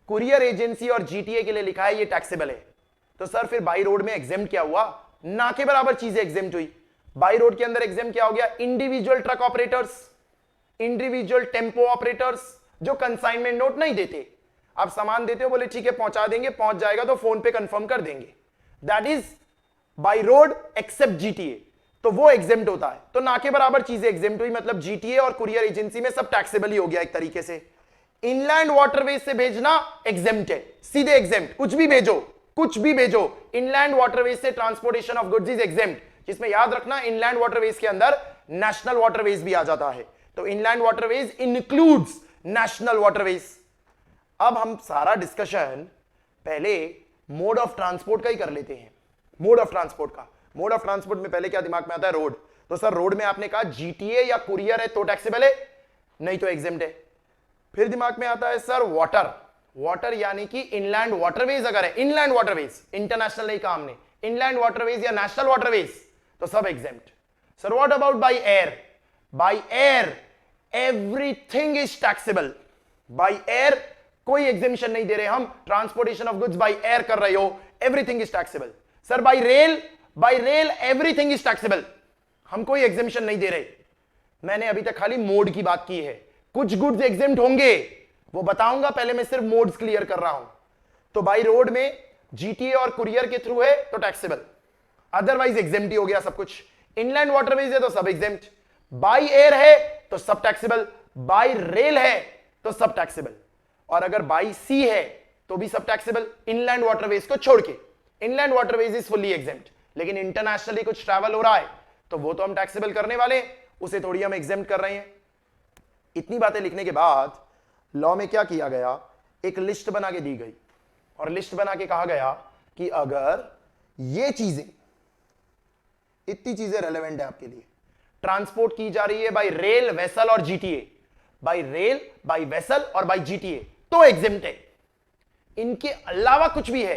Courier agency और जीटीए के लिए लिखा है ये टैक्सेबल है। तो सर फिर बाई रोड में एग्जेम्प्ट क्या हुआ? ना के बराबर चीजें एग्जेम्प्ट हुई। बाई रोड के अंदर एग्जेम्प्ट क्या हो गया? Individual truck operators, individual tempo operators जो कंसाइनमेंट नोट नहीं देते। आप सामान देते हो, बोले ठीक है पहुंचा देंगे, पहुंच जाएगा तो फोन पे कंफर्म कर देंगे, that is by road except GTA, तो वो एग्जेम्प्ट होता है। तो ना के बराबर चीजें एग्जेम्प्ट हुई, मतलब जीटीए और कुरियर एजेंसी में सब टैक्सेबल ही हो गया एक तरीके से। इनलैंड वाटरवेज से भेजना एग्जेम्प्ट है, सीधे एग्जेम्प्ट, कुछ भी भेजो, कुछ भी भेजो, इनलैंड वाटरवेज से transportation of goods is exempt, जिसमें याद रखना इनलैंड वाटरवेज के अंदर नेशनल वाटरवेज भी आ जाता है। तो inland waterways includes national waterways. अब हम सारा डिस्कशन पहले मोड ऑफ ट्रांसपोर्ट का ही कर लेते हैं। मोड ऑफ ट्रांसपोर्ट का, मोड ऑफ ट्रांसपोर्ट में पहले क्या दिमाग में आता है? रोड। तो सर रोड में आपने कहा जीटीए या कुरियर है तो टैक्सेबल है, नहीं तो एग्जेम्प्ट है। फिर दिमाग में आता है सर वाटर, वाटर यानी कि इनलैंड वाटरवेज अगर है, इनलैंड वाटरवेज, इंटरनेशनल नहीं कहा हमने, इनलैंड वाटरवेज या नेशनल वाटरवेज तो सब exempt. Sir what about by air? By air everything is taxable. By air कोई एग्जेम्पशन नहीं दे रहे हम, transportation of goods by air कर रहे हो, everything is taxable. Sir bye rail everything is taxable, हम कोई एग्जेम्पशन नहीं दे रहे। मैंने अभी तक खाली मोड की बात की है, कुछ गुड्स एग्जेम्प्ट होंगे वो बताऊंगा, पहले मैं सिर्फ मोड्स क्लियर कर रहा हूं। तो बाय रोड में जीटीए और कुरियर के थ्रू है तो टैक्सेबल, अदरवाइज एग्जेम्प्ट ही हो गया सब कुछ। इनलैंड वाटरवेज है तो सब एग्जेम्प्ट, बाय एयर है तो सब टैक्सेबल, बाय रेल है तो सब टैक्सेबल, और अगर बाय सी है तो भी सब टैक्सेबल, इनलैंड वाटरवेज को छोड़ के। Inland waterways is fully exempt, लेकिन इंटरनेशनली कुछ ट्रैवल हो रहा है तो वो तो हम टैक्सेबल करने वाले, उसे थोड़ी हम एग्जेम्प्ट कर रहे हैं। इतनी बातें लिखने के बाद लॉ में क्या किया गया? एक लिस्ट बना के दी गई, और लिस्ट बना के कहा गया कि अगर ये चीजें, इतनी चीजें रेलेवेंट है आपके लिए। ट्रांसपोर्ट की जा रही है बाय रेल, वेसल और GTA, by rail, by vessel और बाय जीटीए, तो एग्जिम्ट है। इनके अलावा कुछ भी है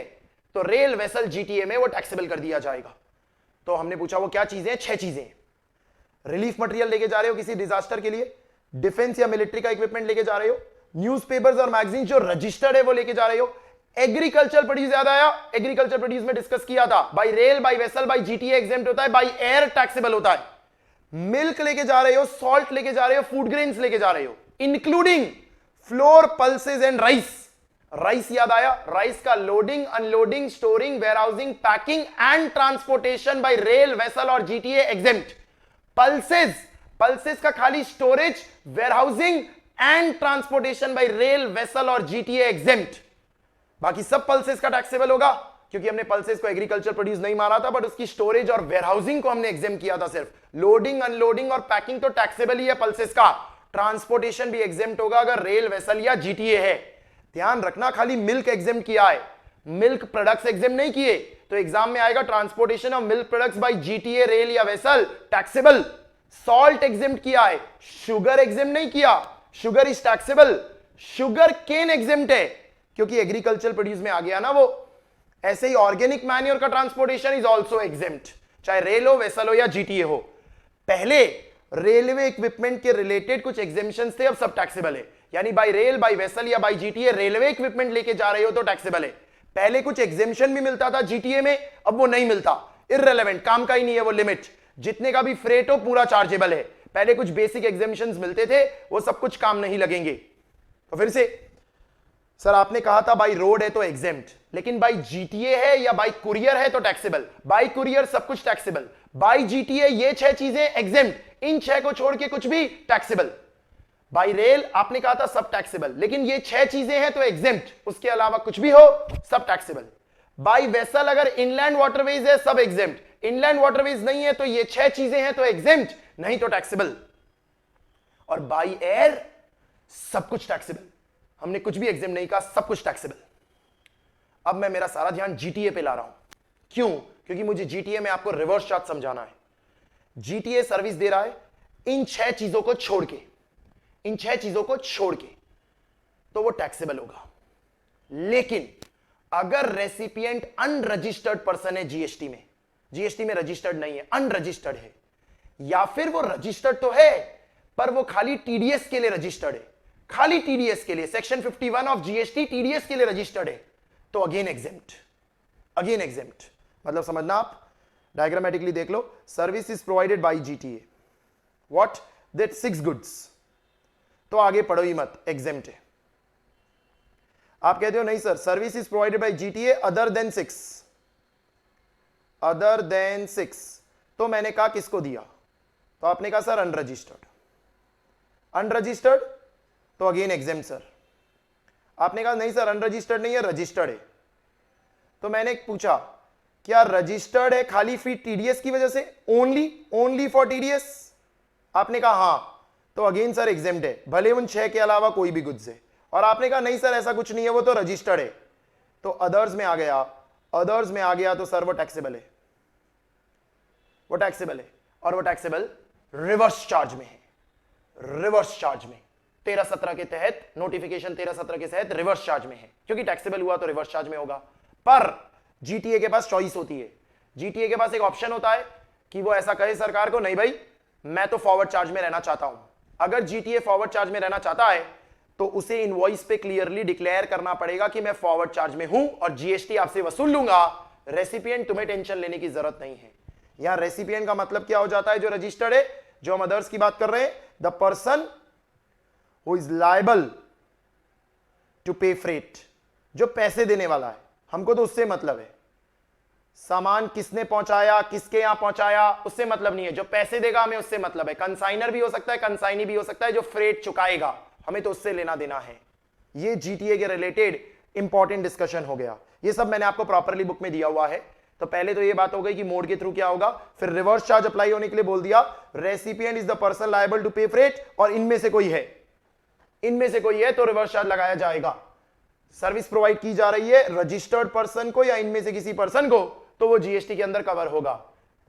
तो रेल, वेसल, जीटीए में वो टैक्सेबल कर दिया जाएगा। तो हमने पूछा वो क्या चीजें हैं? 6 चीजें। रिलीफ मटेरियल लेके जा रहे हो किसी डिजास्टर के लिए, डिफेंस या मिलिट्री का इक्विपमेंट लेके जा रहे हो, न्यूज़पेपर्स और मैगजीन जो रजिस्टर्ड है वो लेके जा रहे हो, एग्रीकल्चर प्रोड्यूस याद आया? एग्रीकल्चर प्रोड्यूस में डिस्कस किया था, by rail, by vessel, by GTA exempt होता है, बाय एयर टैक्सेबल होता है। मिल्क लेके जा रहे हो, सॉल्ट लेके जा रहे हो, फूड ग्रेन्स लेके जा रहे हो, including floor, pulses and rice. Rice याद आया? राइस का loading, unloading, storing, warehousing, packing and transportation bye rail, vessel और जीटीए एग्जेम्प्ट। पल्सेस, पल्सेस का खाली storage, warehousing and transportation bye rail, vessel और जीटीए एग्जेम्प्ट। बाकी सब पल्सेस का टैक्सेबल होगा, क्योंकि हमने पल्सेस को एग्रीकल्चर प्रोड्यूस नहीं मारा था, बट उसकी स्टोरेज और वेयरहाउसिंग को हमने एग्जेम्प्ट किया था सिर्फ। लोडिंग, अनलोडिंग और पैकिंग तो टैक्सेबल ही है पल्सेस का। ट्रांसपोर्टेशन भी एग्जेम्प्ट होगा अगर रेल, वेसल या जीटीए है। ध्यान रखना, खाली मिल्क एग्जेम्प्ट किया है, मिल्क प्रोडक्ट्स एग्जेम्प्ट नहीं किए। तो एग्जाम में आएगा transportation of milk products by GTA, rail या वेसल टैक्सेबल। सॉल्ट एग्जेम्प्ट किया है, शुगर एग्जेम्प्ट नहीं किया, sugar is taxable. Sugarcane exempt है क्योंकि एग्रीकल्चर प्रोड्यूस में आ गया ना वो। ऐसे ही ऑर्गेनिक मैन्योर का ट्रांसपोर्टेशन इज आल्सो एग्जेम्प्ट, चाहे रेल हो, वेसल हो या जीटीए हो। पहले रेलवे इक्विपमेंट के रिलेटेड कुछ एग्जेम्पशंस थे, अब सब टैक्सेबल है। यानी बाय रेल, बाय वेसल या बाय जीटीए रेलवे इक्विपमेंट लेके जा रहे हो तो टैक्सेबल है। पहले कुछ एग्जेम्पशन भी मिलता था जीटीए में, अब वो नहीं मिलता, इररिलेवेंट, काम का ही नहीं है वो लिमिट। जितने का भी फ्रेट हो पूरा चार्जेबल है। पहले कुछ बेसिक एग्जेम्पशंस मिलते थे, वो सब कुछ काम नहीं लगेंगे। तो फिर से सर आपने कहा था बाय रोड है तो एग्जेम्प्ट, लेकिन बाय जीटीए है या बाय कुरियर है तो टैक्सेबल। बाय कुरियर सब कुछ टैक्सेबल, बाय जीटीए ये 6 चीजें एग्जेम्प्ट, इन 6 को छोड़ के कुछ भी टैक्सेबल। बाय रेल आपने कहा था सब टैक्सेबल, लेकिन ये 6 चीजें हैं तो एग्जेम्प्ट, उसके अलावा कुछ भी हो सब टैक्सेबल। बाय वेसल अगर इनलैंड वाटरवेज है सब एग्जेम्प्ट, इनलैंड वाटरवेज नहीं है तो ये 6 चीजें हैं तो एग्जेम्प्ट, नहीं तो टैक्सेबल। और बाय एयर सब कुछ टैक्सेबल, हमने कुछ भी एग्जेम्प्ट नहीं कहा, सब कुछ टैक्सेबल। अब मैं मेरा सारा ध्यान जीटीए पे ला रहा हूं। क्यों? क्योंकि मुझे जीटीए में आपको रिवर्स चार्ज समझाना है। जीटीए सर्विस दे रहा है इन 6 चीजों को छोड़ के, इन 6 चीजों को छोड़ के, तो वो टैक्सेबल होगा। लेकिन अगर रेसिपिएंट अनरजिस्टर्ड पर्सन है जीएसटी में रजिस्टर्ड नहीं है, अनरजिस्टर्ड है, या फिर वो रजिस्टर्ड तो है पर वो खाली टीडीएस के लिए रजिस्टर्ड है, खाली टीडीएस के लिए, सेक्शन 51 ऑफ जीएसटी टीडीएस के लिए रजिस्टर्ड है, तो अगेन एग्जेम्प्ट, अगेन एग्जेम्प्ट। मतलब समझना, आप डायग्रामेटिकली देख लो, service is provided by GTA, what that 6 goods, तो आगे पढ़ो ही मत, एग्जेम्प्ट है। आप कहते हो नहीं sir service is provided by GTA other than 6, other than 6, तो मैंने कहा किसको दिया? तो आपने कहा सर अनरजिस्टर्ड, अनरजिस्टर्ड तो अगेन एग्जेम्प्ट सर। आपने कहा नहीं सर अनरजिस्टर्ड नहीं है, रजिस्टर्ड है, तो मैंने पूछा क्या रजिस्टर्ड है खाली फी टीडीएस की वजह से, ओनली फॉर टीडीएस? आपने कहा हां, तो अगेन सर एग्जेम्प्ट है, भले उन 6 के अलावा कोई भी गुड्स है। और आपने कहा नहीं सर ऐसा कुछ नहीं है, वो तो रजिस्टर्ड है, तो अदर्स में आ गया, अदर्स में आ गया तो सर वो टैक्सेबल है, वो टैक्सेबल है, और वो टैक्सेबल रिवर्स चार्ज में है, रिवर्स चार्ज में 13-17 के तहत, नोटिफिकेशन 13-17 के तहत रिवर्स चार्ज में है, क्योंकि टैक्सेबल हुआ तो रिवर्स चार्ज में होगा। पर जीटीए के पास चॉइस होती है, जीटीए के पास एक ऑप्शन होता है कि वो ऐसा कहे सरकार को, नहीं भाई मैं तो फॉरवर्ड चार्ज में रहना चाहता हूं। अगर जीटीए फॉरवर्ड चार्ज में रहना चाहता है तो उसे इनवॉइस पे क्लियरली डिक्लेयर करना पड़ेगा कि मैं फॉरवर्ड चार्ज में हूं और जीएसटी आपसे वसूल लूंगा, रेसिपिएंट तुम्हें टेंशन लेने की जरूरत नहीं है। यहां रेसिपिएंट का मतलब क्या हो जाता है? जो रजिस्टर्ड है, जो हम अदर्स की बात कर रहे हैं, the person who is liable to pay freight, जो पैसे देने वाला है, हमको तो उससे मतलब है, सामान किसने पहुंचाया, किसके यहां पहुंचाया, उससे मतलब नहीं है, जो पैसे देगा हमें उससे मतलब है। कंसाइनर भी हो सकता है, कंसाइनी भी हो सकता है, जो फ्रेट चुकाएगा हमें तो उससे लेना देना है। ये जीटीए के रिलेटेड इंपॉर्टेंट डिस्कशन हो गया, ये सब मैंने आपको प्रॉपरली बुक में दिया हुआ है। तो पहले तो ये बात हो गई कि मोड के थ्रू क्या होगा, फिर रिवर्स चार्ज अप्लाई होने के लिए बोल दिया recipient is the person liable to pay freight, और इनमें से कोई है, इनमें से कोई है तो रिवर्स चार्ज लगाया जाएगा। सर्विस प्रोवाइड की जा रही है रजिस्टर्ड पर्सन को या इनमें से किसी पर्सन को, तो वो जीएसटी के अंदर कवर होगा।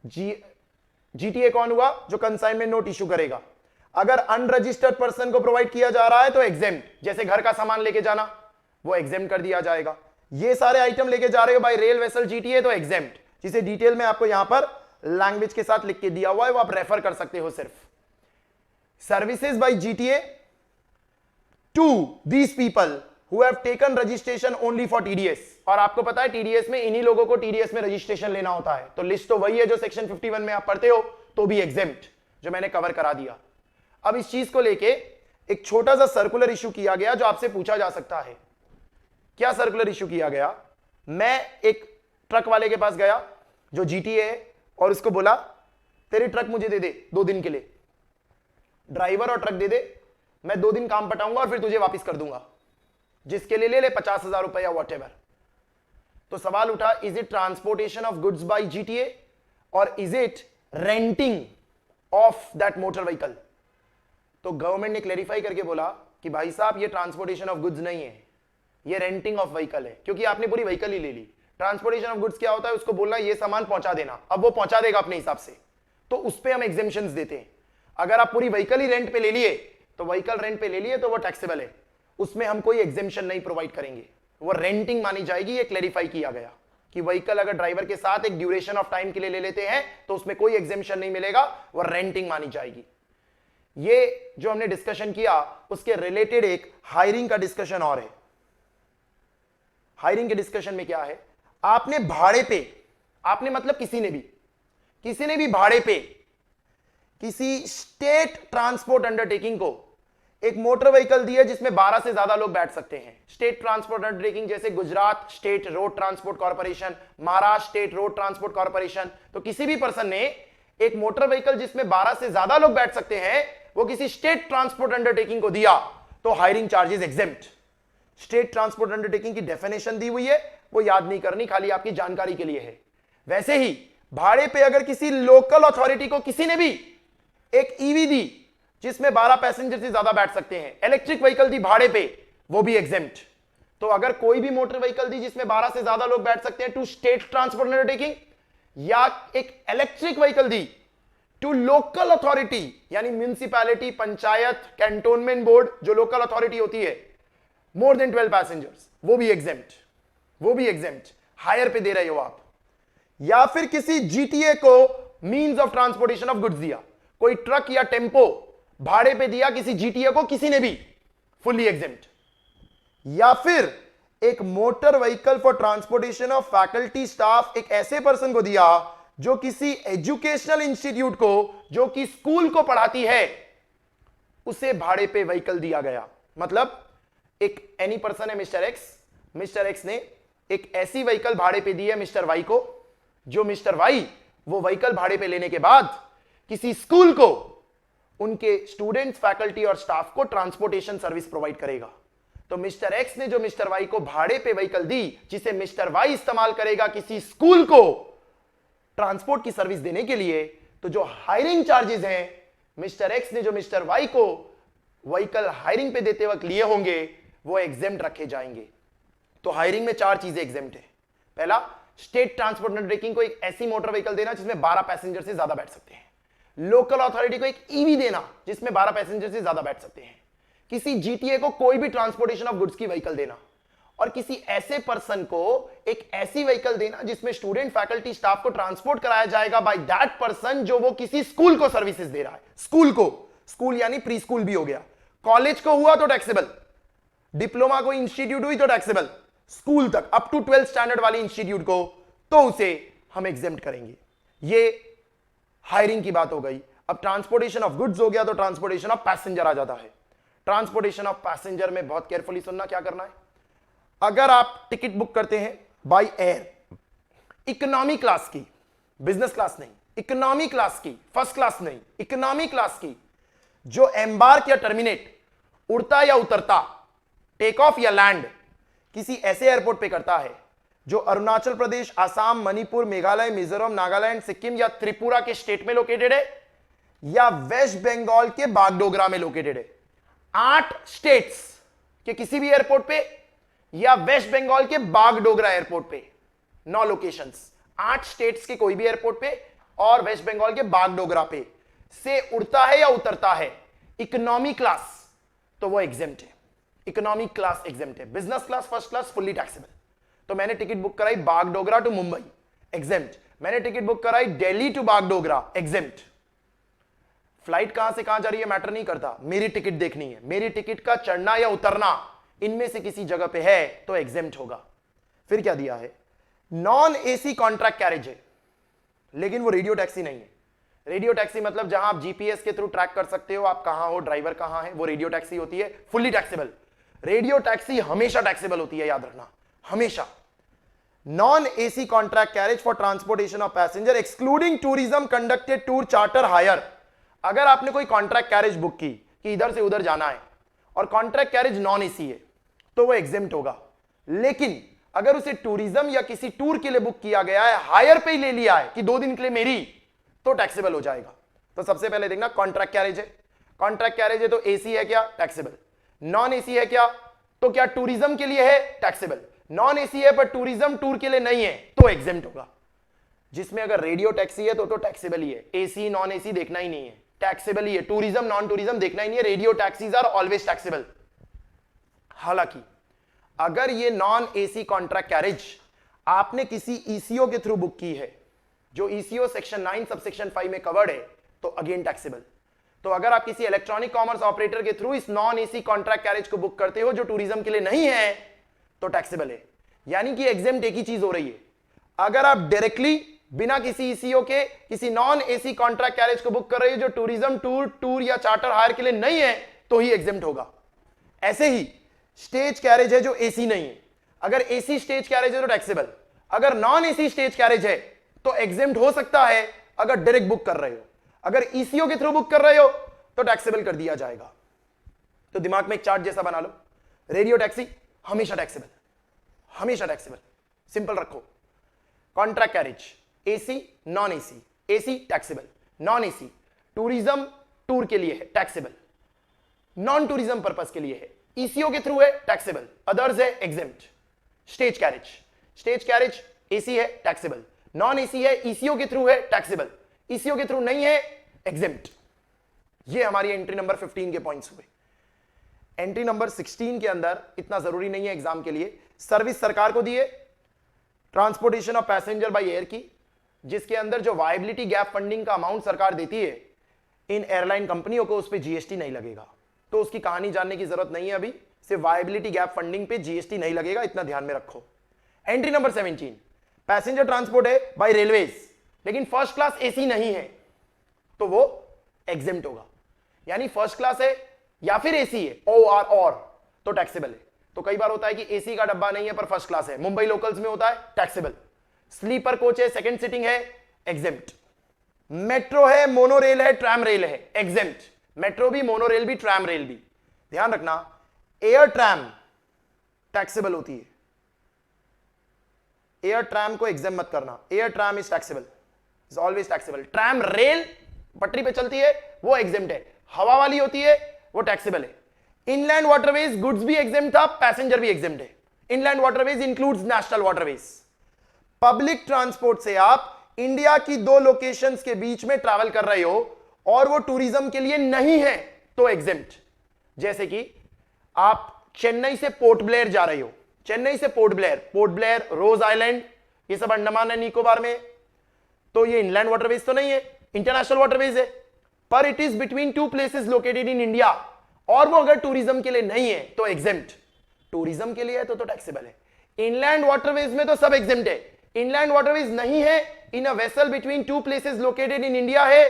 जीटीए कौन हुआ? जो कंसाइनमेंट नोट इशू करेगा। अगर अनरजिस्टर्ड पर्सन को प्रोवाइड किया जा रहा है तो एग्जेम्प्ट, जैसे घर का सामान लेके जाना, वो एग्जेम्प्ट कर दिया जाएगा। ये सारे आइटम लेके जा रहे हो बाय रेल वेसल जीटीए तो एग्जेम्प्ट, जिसे डिटेल में आपको यहां पर लैंग्वेज के साथ लिख के दिया हुआ है, वो आप रेफर कर सकते हो। सिर्फ services by GTA to these people who have taken registration only for TDS. और आपको पता है टीडीएस में इन्हीं लोगों को टीडीएस में रजिस्ट्रेशन लेना होता है, तो लिस्ट तो वही है जो सेक्शन 51 में आप पढ़ते हो, तो भी एग्जेम्प्ट, जो मैंने कवर करा दिया। अब इस चीज को लेके एक छोटा सा सर्कुलर इशू किया गया जो आपसे पूछा जा सकता है। क्या सर्कुलर इशू किया गया? मैं एक ट्रक वाले के पास गया जो जीटीए है, और उसको बोला तेरी ट्रक मुझे दे दे 2 दिन के लिए, ड्राइवर और ट्रक दे दे, मैं 2 दिन काम पटाऊंगा और फिर तुझे वापस कर दूंगा, जिसके लिए ले ले 50,000 रुपए या वॉट एवर। तो सवाल उठा, is it transportation of goods by GTA और is it renting of that motor vehicle? तो गवर्नमेंट ने क्लेरिफाई करके बोला कि भाई साहब ये ट्रांसपोर्टेशन ऑफ गुड्स नहीं है, ये रेंटिंग ऑफ व्हीकल है, क्योंकि आपने पूरी व्हीकल ही ले ली। ट्रांसपोर्टेशन ऑफ गुड्स क्या होता है? उसको बोलना ये सामान पहुंचा देना, अब वो पहुंचा देगा अपने हिसाब से, तो उस पर हम एग्जेम्पशंस देते हैं। अगर आप पूरी व्हीकल ही रेंट पे ले लिए, तो व्हीकल रेंट पे ले लिए तो वो टैक्सेबल है, उसमें हम कोई एग्जेम्पशन नहीं प्रोवाइड करेंगे, वो रेंटिंग मानी जाएगी। ये क्लेरिफाई किया गया कि व्हीकल अगर ड्राइवर के साथ एक ड्यूरेशन ऑफ टाइम के लिए ले लेते हैं तो उसमें कोई एग्जेम्पशन नहीं मिलेगा, वो रेंटिंग मानी जाएगी। ये जो हमने डिस्कशन किया उसके रिलेटेड एक हायरिंग का डिस्कशन और है। हायरिंग के डिस्कशन में क्या है? आपने भाड़े पे, आपने मतलब किसी ने भी भाड़े पे किसी स्टेट ट्रांसपोर्ट अंडरटेकिंग को एक मोटर व्हीकल दी है जिसमें 12 से ज्यादा लोग बैठ सकते हैं। स्टेट ट्रांसपोर्ट अंडरटेकिंग जैसे Gujarat state road transport corporation, Maharashtra state road transport corporation. तो किसी भी पर्सन ने एक मोटर व्हीकल जिसमें 12 से ज्यादा लोग बैठ सकते हैं वो किसी स्टेट ट्रांसपोर्ट अंडरटेकिंग को दिया तो hiring charges exempt. State transport undertaking की डेफिनेशन दी हुई है, वो याद नहीं करनी, खाली आपकी जानकारी के लिए है। वैसे ही भाड़े पे अगर किसी लोकल अथॉरिटी को किसी ने भी एक ईवी दी जिसमें 12 पैसेंजर से ज्यादा बैठ सकते हैं, इलेक्ट्रिक व्हीकल दी भाड़े पे, वो भी एग्जेम्प्ट। तो अगर कोई भी मोटर व्हीकल दी जिसमें 12 से ज्यादा लोग बैठ सकते हैं टू स्टेट ट्रांसपोर्ट अंडरटेकिंग, या एक इलेक्ट्रिक व्हीकल दी टू लोकल अथॉरिटी यानी म्युनिसिपैलिटी, पंचायत, कैंटोनमेंट बोर्ड, जो लोकल अथॉरिटी होती है, मोर देन 12 पैसेंजर्स, वो भी एग्जेम्प्ट, वो भी एग्जेम्प्ट। हायर पे दे रहे हो आप। या फिर किसी जीटीए को means of transportation of goods दिया, कोई ट्रक या टेम्पो भाड़े पे दिया किसी जीटीए को, किसी ने भी, फुल्ली एग्जेम्प्ट। या फिर एक motor vehicle for transportation of faculty staff एक ऐसे पर्सन को दिया जो किसी एजुकेशनल इंस्टीट्यूट को, जो कि स्कूल को पढ़ाती है, उसे भाड़े पे व्हीकल दिया गया। मतलब एक एनी पर्सन है मिस्टर एक्स, मिस्टर एक्स ने एक ऐसी व्हीकल भाड़े पे दी है मिस्टर वाई को, जो मिस्टर वाई वो व्हीकल भाड़े पे लेने के बाद किसी स्कूल को, उनके स्टूडेंट्स, फैकल्टी और स्टाफ को ट्रांसपोर्टेशन सर्विस प्रोवाइड करेगा। तो मिस्टर एक्स ने जो मिस्टर वाई को भाड़े पे व्हीकल दी, जिसे मिस्टर वाई इस्तेमाल करेगा किसी स्कूल को ट्रांसपोर्ट की सर्विस देने के लिए, तो जो हायरिंग चार्जेस हैं मिस्टर एक्स ने जो मिस्टर वाई को व्हीकल हायरिंग पे देते वक्त लिए होंगे, वो एग्जेम्प्ट रखे जाएंगे। तो हायरिंग में 4 चीजें एग्जेम्प्ट है। पहला, स्टेट ट्रांसपोर्ट अंडरटेकिंग को एक ऐसी मोटर व्हीकल देना जिसमें 12 पैसेंजर से ज्यादा बैठ सकते हैं। लोकल अथॉरिटी को एक ईवी देना जिसमें 12 पैसेंजर से ज्यादा बैठ सकते हैं। किसी जीटीए को कोई भी ट्रांसपोर्टेशन ऑफ गुड्स की व्हीकल देना, और किसी ऐसे पर्सन को एक ऐसी व्हीकल देना जिसमें स्टूडेंट, फैकल्टी, स्टाफ को ट्रांसपोर्ट कराया जाएगा बाय दैट पर्सन जो वो किसी स्कूल को सर्विसेज दे रहा है। स्कूल को, स्कूल यानी प्री स्कूल भी हो गया, कॉलेज को हुआ तो टैक्सेबल, डिप्लोमा को इंस्टीट्यूट हुई तो टैक्सेबल, स्कूल तक अप टू 12th स्टैंडर्ड वाली इंस्टीट्यूट को, तो उसे हम एग्जेम्प्ट करेंगे। ये हायरिंग की बात हो गई। अब ट्रांसपोर्टेशन ऑफ गुड्स हो गया, तो ट्रांसपोर्टेशन ऑफ पैसेंजर आ जाता है। ट्रांसपोर्टेशन ऑफ पैसेंजर में बहुत केयरफुली सुनना, क्या करना है। अगर आप टिकट बुक करते हैं बाय एयर, इकोनॉमी क्लास की, बिजनेस क्लास नहीं, इकोनॉमी क्लास की, फर्स्ट क्लास नहीं, इकोनॉमी क्लास की, जो एम्बार्क या टर्मिनेट, उड़ता या उतरता, टेक ऑफ या लैंड किसी ऐसे एयरपोर्ट पे करता है जो अरुणाचल प्रदेश, आसाम, मणिपुर, मेघालय, मिजोरम, नागालैंड, सिक्किम या त्रिपुरा के स्टेट में लोकेटेड है, या वेस्ट बंगाल के बागडोगरा में लोकेटेड है। 8 स्टेट्स के किसी भी एयरपोर्ट पे, या वेस्ट बंगाल के बागडोगरा एयरपोर्ट पे, 9 लोकेशंस, 8 स्टेट्स के कोई भी एयरपोर्ट पे और वेस्ट बंगाल के बागडोगरा पे से उड़ता है या उतरता है इकोनॉमी क्लास, तो वो एग्जेम्प्ट है। इकोनॉमी क्लास एग्जेम्प्ट है। Business class, first class fully taxable. तो मैंने टिकट बुक कराई बागडोगरा टू मुंबई, एग्जेम्प्ट। मैंने टिकट बुक कराई Delhi to Bagdogra, exempt. Flight कहां से कहां जा रही है मैटर नहीं करता, मेरी टिकट देखनी है। मेरी टिकट का चढ़ना या उतरना इनमें से किसी जगह पे है तो एग्जेम्प्ट होगा। फिर क्या दिया है, नॉन एसी कॉन्ट्रैक्ट कैरेज है, लेकिन वो रेडियो टैक्सी नहीं है। रेडियो टैक्सी मतलब जहां आप जीपीएस के थ्रू ट्रैक कर सकते हो आप कहां हो, ड्राइवर कहां है, वो रेडियो टैक्सी होती है, फुल्ली टैक्सेबल। रेडियो टैक्सी हमेशा टैक्सेबल होती है, याद रखना, हमेशा। Non AC contract carriage for transportation of passenger excluding tourism conducted tour charter hire. अगर आपने कोई कॉन्ट्रैक्ट कैरेज बुक की कि इधर से उधर जाना है और कॉन्ट्रैक्ट कैरेज नॉन एसी है तो वो एग्जेम्प्ट होगा। लेकिन अगर उसे टूरिज्म या किसी टूर के लिए बुक किया गया है, हायर पे ही ले लिया है कि 2 दिन के लिए मेरी, तो टैक्सेबल हो जाएगा। तो सबसे पहले देखना कॉन्ट्रैक्ट कैरेज है, कॉन्ट्रैक्ट कैरेज है तो एसी है क्या, टैक्सेबल। नॉन एसी है क्या, तो क्या टूरिज्म के लिए है, टैक्सेबल। नॉन एसी है पर टूरिज्म टूर के लिए नहीं है तो एग्जेम्प्ट होगा। जिसमें अगर रेडियो टैक्सी है तो टैक्सेबल ही है, एसी नॉन एसी देखना ही नहीं है, टैक्सेबल ही है। टूरिज्म नॉन टूरिज्म देखना ही नहीं है, radio taxis are always taxable. हालांकि अगर ये नॉन एसी कॉन्ट्रैक्ट कैरेज आपने किसी ईसीओ के थ्रू बुक की है जो ईसीओ सेक्शन 9 सब सेक्शन 5 में कवर्ड है तो अगेन टैक्सेबल। तो अगर आप किसी इलेक्ट्रॉनिक कॉमर्स ऑपरेटर के थ्रू इस नॉन एसी कॉन्ट्रैक्ट कैरेज को बुक करते हो जो टूरिज्म के लिए नहीं है तो टैक्सेबल है। यानी कि एग्जेम्प्ट एक ही चीज हो रही है। अगर आप डायरेक्टली बिना किसी ईसीओ के किसी नॉन एसी कॉन्ट्रैक्ट कैरेज को बुक कर रहे हो जो टूरिज्म टूर या चार्टर हायर के लिए नहीं है तो ही एग्जेम्प्ट होगा। ऐसे ही स्टेज कैरेज है जो एसी नहीं है, अगर एसी स्टेज कैरेज है तो टैक्सेबल। अगर नॉन एसी स्टेज कैरेज है तो एग्जेम्प्ट हो सकता है अगर डायरेक्ट बुक कर रहे हो। अगर ईसीओ के थ्रू बुक कर रहे हो तो टैक्सेबल कर दिया जाएगा। तो दिमाग में एक चार्ट जैसा बना लो, रेडियो टैक्सी हमेशा टैक्सेबल, हमेशा टैक्सेबल, सिंपल रखो। Contract carriage AC non AC, AC taxable, non AC tourism tour के लिए है टैक्सेबल, नॉन टूरिज्म पर्पस के लिए है, ईसीओ के थ्रू है टैक्सेबल, अदर्स है exempt. Stage carriage, stage carriage AC है टैक्सेबल, नॉन एसी है ईसीओ के थ्रू है टैक्सेबल, ईसीओ के थ्रू नहीं है एग्जेम्प्ट। ये हमारी एंट्री नंबर 15 के पॉइंट्स हुए। एंट्री नंबर 16 के अंदर इतना जरूरी नहीं है एग्जाम के लिए, सर्विस सरकार को दिए transportation of passenger by air की, जिसके अंदर जो वायबिलिटी गैप फंडिंग का अमाउंट सरकार देती है इन एयरलाइन कंपनियों को, उस पर जीएसटी नहीं लगेगा। तो उसकी कहानी जानने की जरूरत नहीं है अभी, सिर्फ वायबिलिटी गैप फंडिंग पे जीएसटी नहीं लगेगा, इतना ध्यान में रखो। एंट्री नंबर 17 पैसेंजर ट्रांसपोर्ट है बाय रेलवेज, लेकिन फर्स्ट क्लास एसी नहीं है तो वो एग्जेम्प्ट होगा। यानी फर्स्ट क्लास है या फिर एसी है, और तो टैक्सेबल है। तो कई बार होता है कि एसी का डब्बा नहीं है पर फर्स्ट क्लास है, मुंबई लोकल्स में होता है टैक्सेबल। स्लीपर कोच है, सेकंड सीटिंग है, एग्जेम्प्ट। मेट्रो है, मोनोरेल है, ट्रैम रेल है, एग्जेम्प्ट। मेट्रो भी, मोनोरेल भी, ट्रैम रेल भी। ध्यान रखना एयर ट्रैम टैक्सेबल होती है, एयर ट्रैम को एग्जेम्प्ट मत करना। Air tram is taxable, is always taxable. Tram rail पटरी पे चलती है वो एग्जेम्प्ट है, हवा वाली होती है वो टैक्सेबल है। इनलैंड वाटरवेज गुड्स भी एग्जेम्प्ट था, पैसेंजर भी एग्जेम्प्ट है। Inland waterways includes national waterways. Public transport से आप इंडिया की 2 लोकेशंस के बीच में ट्रैवल कर रहे हो और वो टूरिज्म के लिए नहीं है तो एग्जेम्प्ट। जैसे कि आप चेन्नई से पोर्ट ब्लेयर जा रहे हो, चेन्नई से पोर्ट ब्लेयर, रोज आइलैंड, ये सब अंडमान एंड निकोबार में, तो ये इनलैंड वाटरवेज तो नहीं है, इंटरनेशनल वाटरवेज है, पर it is between 2 places located in India और वो अगर टूरिज्म के लिए नहीं है तो एग्जेम्प्ट। टूरिज्म के लिए है तो टैक्सेबल है। इनलैंड वाटरवेज में तो सब एग्जेम्प्ट है, इनलैंड वाटरवेज नहीं है, in a vessel between 2 places located in India है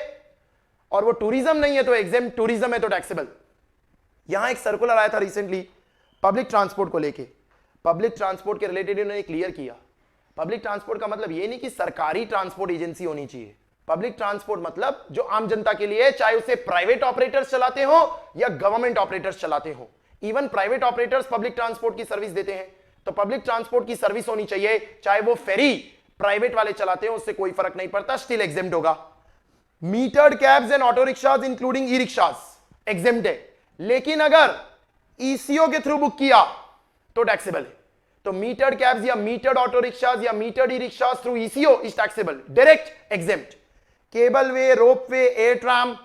और वो टूरिज्म नहीं है तो एग्जेम्प्ट, टूरिज्म है तो टैक्सेबल। यहां एक सर्कुलर आया था रिसेंटली पब्लिक ट्रांसपोर्ट को लेके, पब्लिक ट्रांसपोर्ट के रिलेटेड उन्होंने क्लियर किया। पब्लिक ट्रांसपोर्ट का मतलब ये नहीं कि सरकारी ट्रांसपोर्ट एजेंसी होनी चाहिए। पब्लिक ट्रांसपोर्ट मतलब जो आम जनता के लिए है, चाहे उसे प्राइवेट ऑपरेटर्स चलाते हो या गवर्नमेंट ऑपरेटर्स चलाते हो। Even private operators public transport की सर्विस देते हैं, तो पब्लिक ट्रांसपोर्ट की सर्विस होनी चाहिए, चाहे वो फेरी प्राइवेट वाले चलाते हो, उससे कोई फर्क नहीं पड़ता, स्टिल एग्जेम्प्ट होगा। Metered cabs and auto rickshaws including E rickshaws exempt है, लेकिन अगर ईसीओ के थ्रू बुक किया तो टैक्सेबल है। तो मीटर्ड कैब्स या मीटर्ड ऑटो रिक्शाज या metered E rickshaws through eco is taxable, direct exempt. Cable way, rope way, air tram,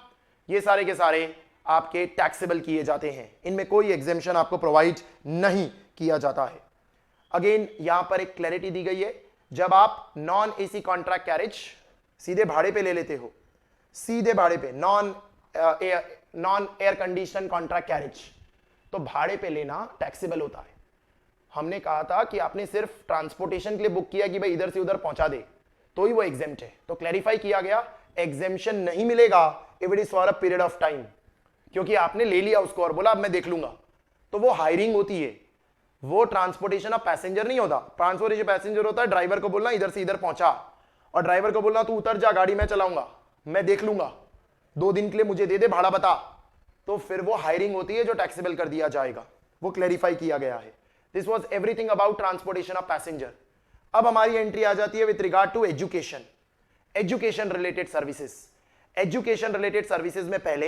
ये सारे के सारे आपके टैक्सेबल किए जाते हैं, इनमें कोई एग्जेम्पशन आपको प्रोवाइड नहीं किया जाता है। अगेन यहां पर एक क्लैरिटी दी गई है, जब आप नॉन एसी कॉन्ट्रैक्ट कैरेज सीधे भाड़े पे ले लेते हो, सीधे भाड़े पे, non air condition contract carriage, तो भाड़े पे लेना टैक्सेबल होता है। हमने कहा था कि आपने सिर्फ ट्रांसपोर्टेशन के लिए बुक किया कि भाई इधर से उधर पहुंचा दे, तो ही वो एग्जेम्प्ट है। तो क्लैरिफाई किया गया एग्जेम्पशन नहीं मिलेगा if it is for a period of time, क्योंकि आपने ले लिया उसको और बोला अब मैं देख लूंगा, तो वो हायरिंग होती है, वो ट्रांसपोर्टेशन ऑफ पैसेंजर नहीं होता। ट्रांसपोर्टेशन पैसेंजर होता है ड्राइवर को बोलना इधर से इधर पहुंचा, और ड्राइवर को बोलना तू उतर जा, गाड़ी मैं चलाऊंगा, मैं देख लूंगा, 2 दिन के लिए मुझे दे दे, भाड़ा बता। तो फिर वो हायरिंग होती है जो टैक्सेबल कर दिया जाएगा, वो क्लैरिफाई किया गया है। This was everything about transportation of passenger. अब हमारी एंट्री आ जाती है with regard to education, education related services. Education related services में पहले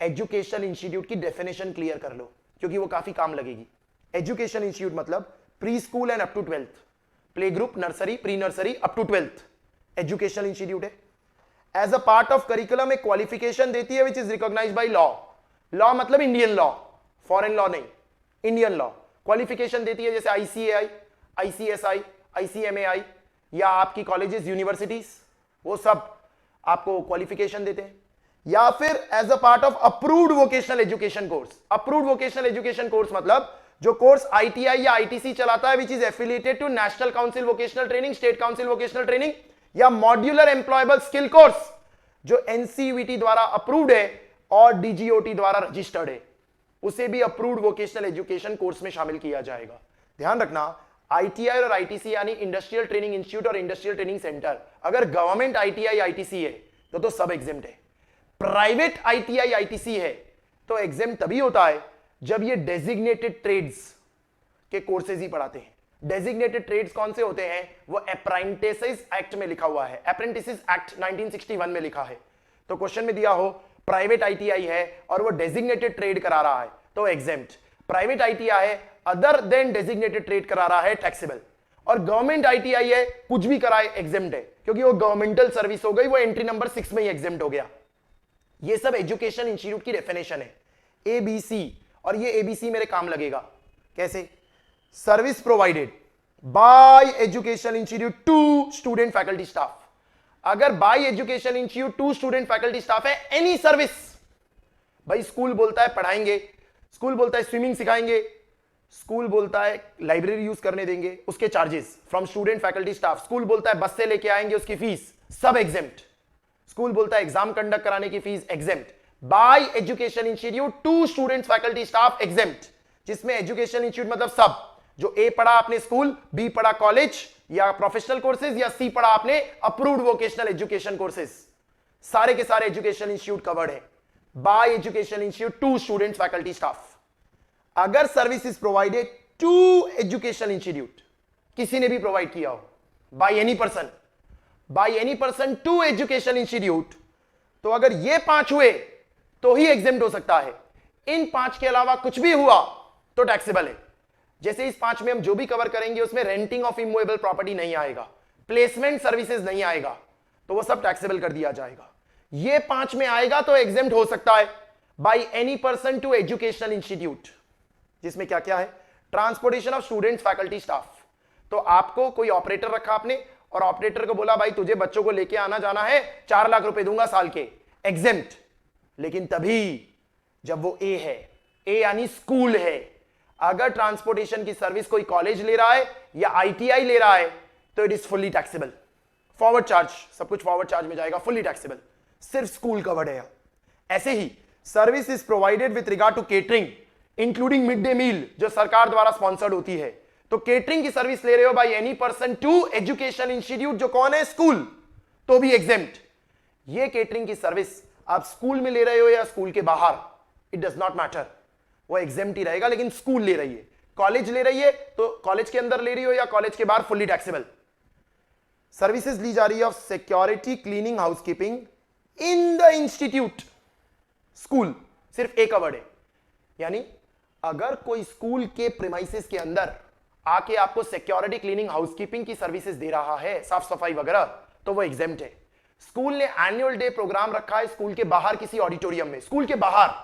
एजुकेशन इंस्टीट्यूट की डेफिनेशन क्लियर कर लो, क्योंकि वो काफी काम लगेगी। एजुकेशन इंस्टीट्यूट मतलब pre school and up to 12th, play group, nursery, pre nursery up to 12th education institute है। As a part of curriculum एक क्वालिफिकेशन देती है which is recognised by law. Law मतलब इंडियन लॉ, फॉरेन लॉ नहीं, Indian law. Qualification देती है जैसे ICAI, ICSI, ICMAI, या आपकी कॉलेजेस, यूनिवर्सिटीज, वो सब आपको क्वालिफिकेशन देते हैं। या फिर as a part of approved vocational education course. Approved vocational education course मतलब जो कोर्स आईटीआई या आईटीसी चलाता है which is affiliated to national council vocational training, state council vocational training, या मॉड्यूलर एम्प्लॉयबल स्किल कोर्स जो NCVT द्वारा approved है और डीजीओटी द्वारा रजिस्टर्ड है, उसे भी अप्रूव्ड वोकेशनल एजुकेशन कोर्स में शामिल किया जाएगा। ध्यान रखना, आईटीआई और आईटीसी यानी इंडस्ट्रियल ट्रेनिंग इंस्टीट्यूट और इंडस्ट्रियल ट्रेनिंग सेंटर, अगर गवर्नमेंट आईटीआई आईटीसी है तो सब एग्जेम्प्ट है। प्राइवेट आईटीआई आईटीसी है तो एग्जेम्प्ट तभी होता है जब ये डेजिग्नेटेड ट्रेड्स के कोर्सेज ही पढ़ाते हैं। डेजिग्नेटेड ट्रेड्स कौन से होते हैं? वो अप्रेंटिसेस एक्ट में लिखा हुआ है, अप्रेंटिसेस एक्ट 1961 में लिखा है। तो क्वेश्चन में दिया हो प्राइवेट आईटीआई है और वो डेजिग्नेटेड ट्रेड करा रहा है तो एग्जेम्प्ट। प्राइवेट आईटीआई है अदर देन डेजिग्नेटेड ट्रेड करा रहा है टैक्सेबल। और गवर्नमेंट आईटीआई है कुछ भी कराए एग्जेम्प्ट है, क्योंकि वो गवर्नमेंटल सर्विस हो गई, वो एंट्री नंबर 6 में ही एग्जेम्प्ट हो गया। ये सब एजुकेशन इंस्टीट्यूट की डेफिनेशन है, एबीसी। और ये एबीसी मेरे काम लगेगा कैसे? Service provided by education institute to student faculty staff. अगर by education institute to student faculty staff है, एनी सर्विस, भाई स्कूल बोलता है पढ़ाएंगे, स्कूल बोलता है स्विमिंग सिखाएंगे, स्कूल बोलता है लाइब्रेरी यूज करने देंगे, उसके charges from student faculty staff, school बोलता है बस से लेके आएंगे उसकी फीस, सब एग्जेम्प्ट। स्कूल बोलता है एग्जाम कंडक्ट कराने की fees, exempt. By education institute to student faculty staff, exempt. जिसमें एजुकेशन इंस्टीट्यूट मतलब सब, जो ए पढ़ा आपने स्कूल, बी पढ़ा कॉलेज या प्रोफेशनल कोर्सेज, या सी पढ़ा आपने अप्रूव्ड वोकेशनल एजुकेशन कोर्सेज, सारे के सारे एजुकेशन इंस्टीट्यूट कवर्ड है by education institute to student faculty staff. अगर service is provided to education institute, किसी ने भी प्रोवाइड किया हो, by any person to education institute, तो अगर ये 5 हुए तो ही एग्जेम्प्ट हो सकता है। इन 5 के अलावा कुछ भी हुआ तो टैक्सेबल है। जैसे इस 5 में हम जो भी कवर करेंगे उसमें रेंटिंग ऑफ इमूवेबल प्रॉपर्टी नहीं आएगा, प्लेसमेंट सर्विसेज नहीं आएगा, तो वो सब टैक्सेबल कर दिया जाएगा। ये 5 में आएगा तो एग्जेम्प्ट हो सकता है by any person to educational institute, जिसमें क्या क्या है? Transportation of students faculty staff. तो आपको कोई ऑपरेटर रखा आपने और ऑपरेटर को बोला भाई तुझे बच्चों को लेके आना जाना है, 4 लाख रुपए दूंगा साल के, एग्जेम्प्ट। लेकिन तभी जब वो ए है, ए यानी स्कूल है। अगर ट्रांसपोर्टेशन की सर्विस कोई कॉलेज ले रहा है या आईटीआई ले रहा है तो it is fully taxable. Forward charge, सब कुछ फॉरवर्ड चार्ज में जाएगा, फुल्ली टैक्सेबल। सिर्फ स्कूल कवर्ड है। ऐसे ही service is provided with regard to catering including mid day meal, जो सरकार द्वारा स्पॉन्सर्ड होती है। तो केटरिंग की सर्विस ले रहे हो by any person to education institute, जो कौन है? स्कूल, तो भी एग्जेम्प्ट। ये केटरिंग की सर्विस आप स्कूल में ले रहे हो या स्कूल के बाहर, इट डज नॉट मैटर, वो एग्जेम्प्ट ही रहेगा। लेकिन स्कूल ले रही है, कॉलेज ले रही है तो कॉलेज के अंदर ले रही हो या कॉलेज के बाहर, फुल्ली टैक्सेबल। सर्विसेज ली जा रही है of security, cleaning, housekeeping in the institute. School सिर्फ एक वर्ड है, यानी अगर कोई स्कूल के प्रीमाइसेस के अंदर आके आपको सिक्योरिटी क्लीनिंग हाउसकीपिंग की सर्विसेज दे रहा है, साफ सफाई वगैरह, तो वो एग्जेम्प्ट है। स्कूल ने एनुअल डे प्रोग्राम रखा है स्कूल के बाहर किसी ऑडिटोरियम में, स्कूल के बाहर,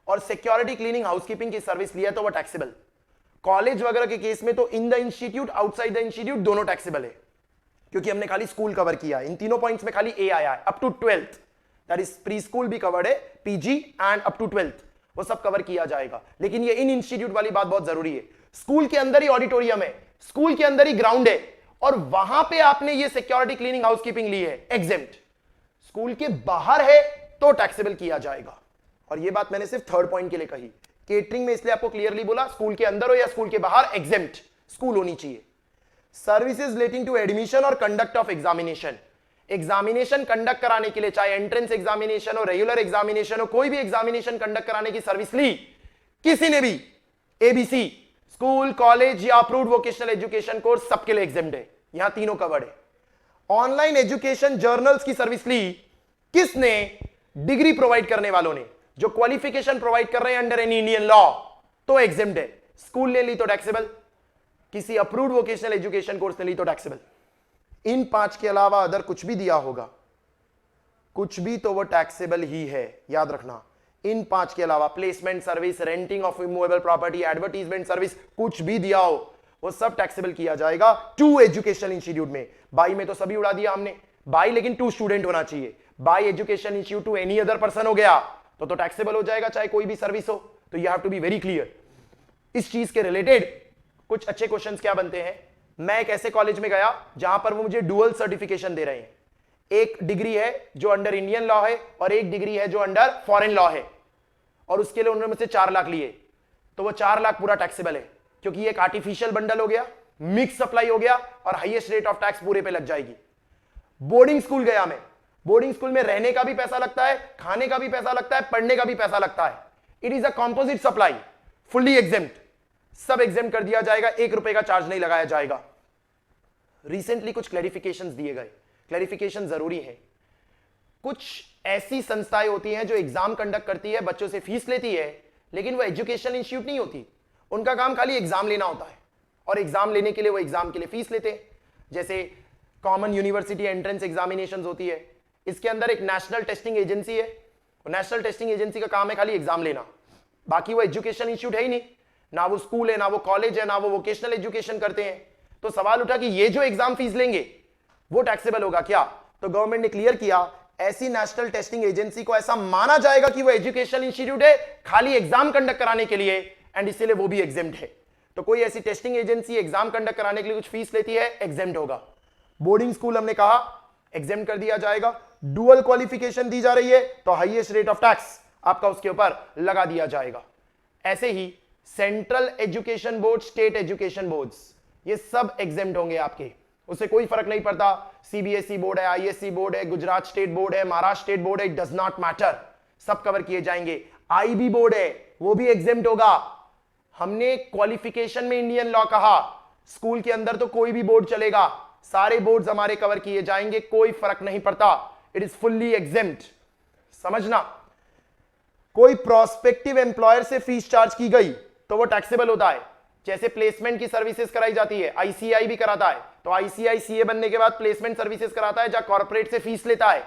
और सिक्योरिटी क्लीनिंग हाउसकीपिंग की सर्विस लिया तो वो टैक्सेबल। कॉलेज वगैरह के केस में तो in the institute outside the institute दोनों टैक्सेबल है, क्योंकि हमने खाली स्कूल कवर किया है। इन तीनों पॉइंट्स में खाली ए आया है, up to 12th, that is preschool भी कवर्ड है, PG and up to 12th, वो सब कवर किया जाएगा। लेकिन ये इन इंस्टीट्यूट वाली बात बहुत जरूरी है। स्कूल के अंदर ही ऑडिटोरियम है, स्कूल के अंदर ही ग्राउंड है, और वहां पे आपने ये सिक्योरिटी क्लीनिंग हाउसकीपिंग ली है, एग्जेम्प्ट। स्कूल के बाहर है तो टैक्सेबल किया जाएगा। और ये बात मैंने सिर्फ थर्ड पॉइंट के लिए कही। केटरिंग में इसलिए आपको क्लियरली बोला, स्कूल के अंदर हो या स्कूल के बाहर, एग्जेम्प्ट स्कूल होनी चाहिए। सर्विसेज रिलेटिंग टू एडमिशन और conduct of examination, examination conduct कराने के लिए, चाहे एंट्रेंस एग्जामिनेशन हो, रेगुलर एग्जामिनेशन हो, कोई भी एग्जामिनेशन कंडक्ट कराने की सर्विस ली किसी ने भी, एबीसी, स्कूल, कॉलेज या अप्रूव्ड वोकेशनल एजुकेशन कोर्स, सबके लिए एग्जेम्प्ट है, यहां तीनों कवर्ड है। ऑनलाइन एजुकेशन जर्नल्स की सर्विस ली किसने? डिग्री प्रोवाइड करने वालों ने, जो क्वालिफिकेशन प्रोवाइड कर रहे हैं अंडर एनी इंडियन लॉ, तो एग्जेम्प्ट है। स्कूल ने ली तो टैक्सेबल, किसी अप्रूव्ड वोकेशनल एजुकेशन कोर्स ने ली तो टैक्सेबल। इन 5 के अलावा अदर कुछ भी दिया होगा, कुछ भी, तो वो टैक्सेबल ही है, याद रखना। इन 5 के अलावा placement service, renting of immovable property, advertisement service, कुछ भी दिया हो वो सब टैक्सेबल किया जाएगा टू एजुकेशनल इंस्टीट्यूट में। बाई में तो सभी उड़ा दिया हमने, बाई, लेकिन टू स्टूडेंट होना चाहिए। By education institute to any other person हो गया तो टैक्सेबल हो जाएगा, चाहे कोई भी सर्विस हो। तो you have to be very clear. इस चीज के रिलेटेड कुछ अच्छे क्वेश्चंस क्या बनते हैं? मैं एक ऐसे कॉलेज में गया जहां पर वो मुझे डुअल सर्टिफिकेशन दे रहे हैं, एक डिग्री है जो अंडर इंडियन लॉ है और एक डिग्री है जो अंडर फॉरेन लॉ है, और उसके लिए उन्होंने मुझसे 4 लाख लिए, तो वो 4 लाख पूरा टैक्सेबल है, क्योंकि ये एक आर्टिफिशियल बंडल हो गया, मिक्स सप्लाई हो गया, और हाईएस्ट रेट ऑफ टैक्स पूरे पे लग जाएगी। बोर्डिंग स्कूल गया मैं, बोर्डिंग स्कूल में रहने का भी पैसा लगता है, खाने का भी पैसा लगता है, पढ़ने का भी पैसा लगता है। It is a composite supply, fully exempt, सब एग्जेम्प्ट कर दिया जाएगा, 1 रुपए का चार्ज नहीं लगाया जाएगा। रिसेंटली कुछ क्लैरिफिकेशंस दिए गए, क्लैरिफिकेशन जरूरी है। कुछ ऐसी संस्थाएं होती हैं जो एग्जाम कंडक्ट करती है, बच्चों से फीस लेती है, लेकिन वो एजुकेशन इंस्टीट्यूट नहीं होती, उनका काम खाली एग्जाम लेना होता है, और एग्जाम लेने के लिए वो एग्जाम के लिए फीस लेते हैं। जैसे कॉमन यूनिवर्सिटी एंट्रेंस एग्जामिनेशन होती है, इसके अंदर एक नेशनल टेस्टिंग एजेंसी है, नेशनल टेस्टिंग एजेंसी का काम है खाली एग्जाम लेना, बाकी वो एजुकेशन इंस्टीट्यूट है ही नहीं, ना वो स्कूल है, ना वो कॉलेज है, ना वो वोकेशनल एजुकेशन करते हैं। तो सवाल उठा कि ये जो एग्जाम फीस लेंगे वो टैक्सेबल होगा क्या? तो गवर्नमेंट ने क्लियर किया, ऐसी नेशनल टेस्टिंग एजेंसी को ऐसा माना जाएगा कि वो एजुकेशन इंस्टीट्यूट है खाली एग्जाम कंडक्ट कराने के लिए, एंड इसलिए वो भी एग्जेम्प्ट है। तो कोई ऐसी टेस्टिंग एजेंसी एग्जाम कंडक्ट कराने के लिए कुछ फीस लेती है, एग्जेम्प्ट होगा। बोर्डिंग स्कूल हमने कहा एग्जेम्प्ट कर दिया जाएगा। डुअल क्वालिफिकेशन दी जा रही है तो हाईएस्ट रेट ऑफ टैक्स आपका उसके ऊपर लगा दिया जाएगा। ऐसे ही central education board, state education boards, ये सब एग्जेम्प्ट होंगे आपके, उससे कोई फर्क नहीं पड़ता। सीबीएसई बोर्ड है, आईएससी बोर्ड है, गुजरात स्टेट बोर्ड है, महाराष्ट्र स्टेट बोर्ड है, इट डज नॉट मैटर, सब कवर किए जाएंगे। आईबी बोर्ड है, वो भी एग्जेम्प्ट होगा। हमने क्वालिफिकेशन में इंडियन लॉ कहा, स्कूल के अंदर तो कोई भी बोर्ड चलेगा, सारे बोर्ड्स हमारे कवर किए जाएंगे, कोई फर्क नहीं पड़ता, इट इज फुल्ली एग्जेम्प्ट। समझना, कोई प्रोस्पेक्टिव एम्प्लॉयर से फीस चार्ज की गई तो वो टैक्सेबल होता है। जैसे प्लेसमेंट की सर्विसेज कराई जाती है, आईसीआई भी कराता है, तो आईसीआई सीए बनने के बाद प्लेसमेंट सर्विसेज कराता है, जहां कॉर्पोरेट से फीस लेता है,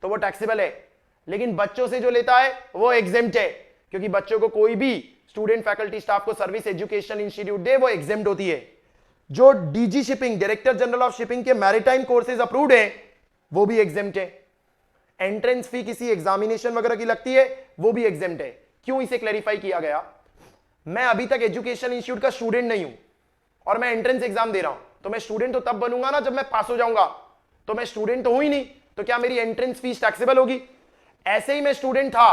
तो वो टैक्सेबल है। लेकिन बच्चों से जो लेता है वो एग्जेम्प्ट है, क्योंकि बच्चों को कोई भी स्टूडेंट फैकल्टी स्टाफ को सर्विस एजुकेशन इंस्टीट्यूट दे, वो एग्जेम्प्ट होती है। जो DG shipping, director general of shipping के मैरीटाइम कोर्सेज अप्रूव्ड है, वो भी एग्जेम्प्ट है। एंट्रेंस फी किसी एग्जामिनेशन वगैरह की लगती है, वो भी एग्जेम्प्ट है। क्यों इसे क्लैरिफाई किया गया? मैं अभी तक एजुकेशन इंस्टीट्यूट का स्टूडेंट नहीं हूं और मैं एंट्रेंस एग्जाम दे रहा हूं, तो मैं स्टूडेंट तो तब बनूंगा ना जब मैं पास हो जाऊंगा, तो मैं स्टूडेंट तो हूं ही नहीं, तो क्या मेरी एंट्रेंस फीस टैक्सेबल होगी? ऐसे ही मैं स्टूडेंट था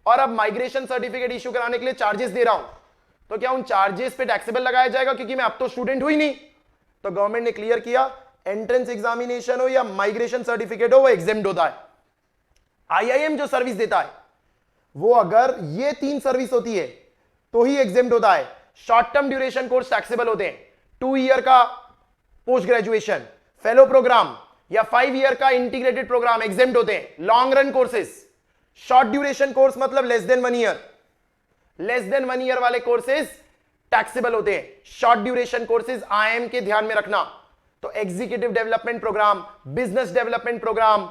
और अब माइग्रेशन सर्टिफिकेट इश्यू कराने के लिए चार्जेस दे रहा हूं, तो क्या उन चार्जेस पे टैक्सेबल लगाया जाएगा, क्योंकि मैं अब तो स्टूडेंट हूं ही नहीं? तो गवर्नमेंट ने क्लियर किया, एंट्रेंस एग्जामिनेशन हो या माइग्रेशन सर्टिफिकेट हो, वो एग्जेम्प्ट होता है। आईआईएम जो सर्विस देता है, वो अगर ये 3 सर्विस होती है तो ही एग्जेम्प्ट होता है। Short term duration course taxable होते हैं, 2 ईयर का पोस्ट ग्रेजुएशन फेलो प्रोग्राम या 5 ईयर का इंटीग्रेटेड प्रोग्राम एग्जेम्प्ट होते हैं। Long run courses, short duration course मतलब less than 1 year, less than 1 year वाले कोर्सेस टैक्सेबल होते हैं। शॉर्ट ड्यूरेशन कोर्सेज आईएम के ध्यान में रखना, तो executive development programme, business development programme,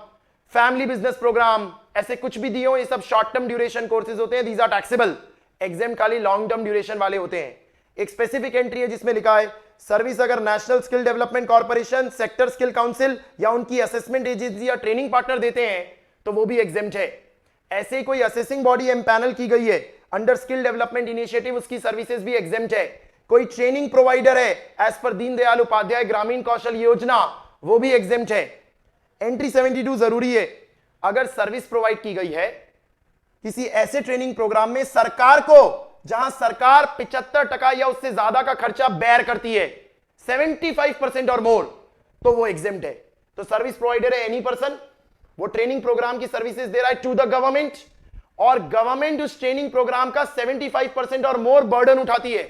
family business programme, ऐसे कुछ भी दिए हो, ये सब शॉर्ट टर्म ड्यूरेशन कोर्सेज होते हैं, दीज आर टैक्सेबल। एग्जाम खाली लॉन्ग टर्म ड्यूरेशन वाले होते हैं। एक स्पेसिफिक एंट्री है जिसमें लिखा है सर्विस अगर national skill development corporation, sector skill council या उनकी असेसमेंट एजेंसी या ट्रेनिंग पार्टनर देते हैं तो वो भी एग्जाम्प्ट है। ऐसे कोई असेसिंग बॉडी एम्पैनल की गई है अंडर स्किल डेवलपमेंट इनिशिएटिव, उसकी सर्विसेज भी एग्जाम्प्ट है। कोई ट्रेनिंग प्रोवाइडर है एज पर दीनदयाल उपाध्याय ग्रामीण कौशल योजना, वो भी एग्जाम्प्ट है। एंट्री 72 जरूरी है। अगर सर्विस प्रोवाइड की गई है किसी ऐसे ट्रेनिंग प्रोग्राम में सरकार को, जहां सरकार 75% या उससे ज्यादा का खर्चा बेयर करती है, 75% और मोर, तो वो एग्जाम्प्ट है। तो सर्विस प्रोवाइडर है एनी पर्सन, वो ट्रेनिंग प्रोग्राम की सर्विसेज दे रहा है टू द गवर्नमेंट, और गवर्नमेंट उस ट्रेनिंग प्रोग्राम का 75% और मोर बर्डन उठाती है।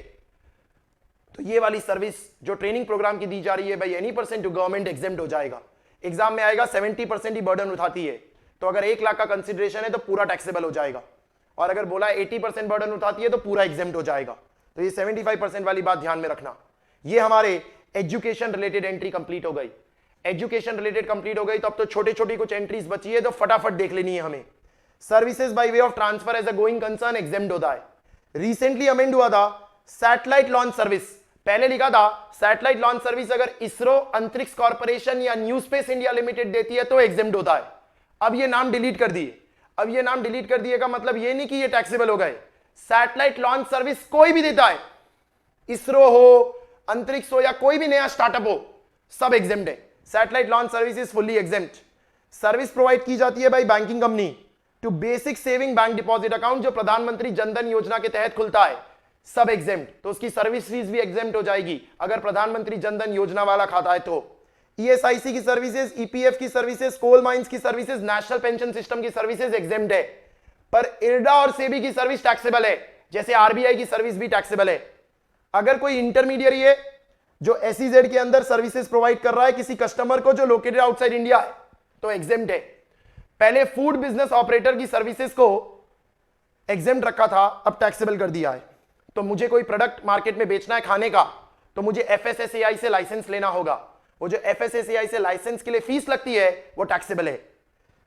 तो ये वाली सर्विस जो ट्रेनिंग प्रोग्राम की दी जा रही है भाई any percent to government exempt हो जाएगा। एग्जाम में आएगा 70% ही बर्डन उठाती है, तो अगर 1 लाख का कंसिडरेशन है तो पूरा टैक्सेबल हो जाएगा, और अगर बोला 80% बर्डन उठाती है तो पूरा एग्जाम्प्ट हो जाएगा। तो ये 75% वाली बात ध्यान में रखना। ये हमारे एजुकेशन रिलेटेड एंट्री कंप्लीट हो गई। एजुकेशन रिलेटेड कंप्लीट हो गई तो अब तो छोटी छोटी कुछ एंट्रीज बची है तो फटाफट देख लेनी है हमें। Services by way of transfer as a going concern exempt होता है। रिसेंटली अमेंड हुआ था सैटेलाइट लॉन्च सर्विस। पहले लिखा था सैटेलाइट लॉन्च सर्विस अगर इसरो, अंतरिक्ष कॉर्पोरेशन या न्यू स्पेस इंडिया लिमिटेड देती है तो एग्जाम्प्ट होता है। अब ये नाम डिलीट कर दिए। अब ये नाम डिलीट कर दिए का मतलब ये नहीं कि ये टैक्सेबल हो गए। सैटेलाइट लॉन्च सर्विस कोई भी देता है, इसरो हो, अंतरिक्ष हो या कोई भी नया स्टार्टअप हो, सब एग्जाम्प्ट है। Satellite launch service is fully exempt. Service provide की जाती है by banking company to basic saving bank deposit account, जो प्रधानमंत्री जनधन योजना के तहत खुलता है, सब एग्जाम्प्ट। तो उसकी सर्विस फीस भी एग्जाम्प्ट हो जाएगी अगर प्रधानमंत्री जनधन योजना वाला खाता है तो। ईएसआईसी की सर्विसेज, ईपीएफ की सर्विसेज, कोल माइंस की सर्विसेज, नेशनल पेंशन सिस्टम की सर्विसेज एग्जाम्प्ट है। पर इरडा और सेबी की सर्विस टैक्सेबल है, जैसे आरबीआई की सर्विस भी टैक्सेबल है। अगर कोई इंटरमीडियरी है जो एसईजेड के अंदर सर्विसेज प्रोवाइड कर रहा है किसी कस्टमर को जो लोकेटेड आउटसाइड इंडिया है, तो एग्जाम्प्ट है। पहले फूड बिजनेस ऑपरेटर की सर्विसेज को एग्जाम्प्ट रखा था, अब टैक्सेबल कर दिया है। तो मुझे कोई प्रोडक्ट मार्केट में बेचना है खाने का, तो मुझे एफएसएसएआई से लाइसेंस लेना होगा। वो जो एफएसएसएआई से लाइसेंस के लिए फीस लगती है वो टैक्सेबल है।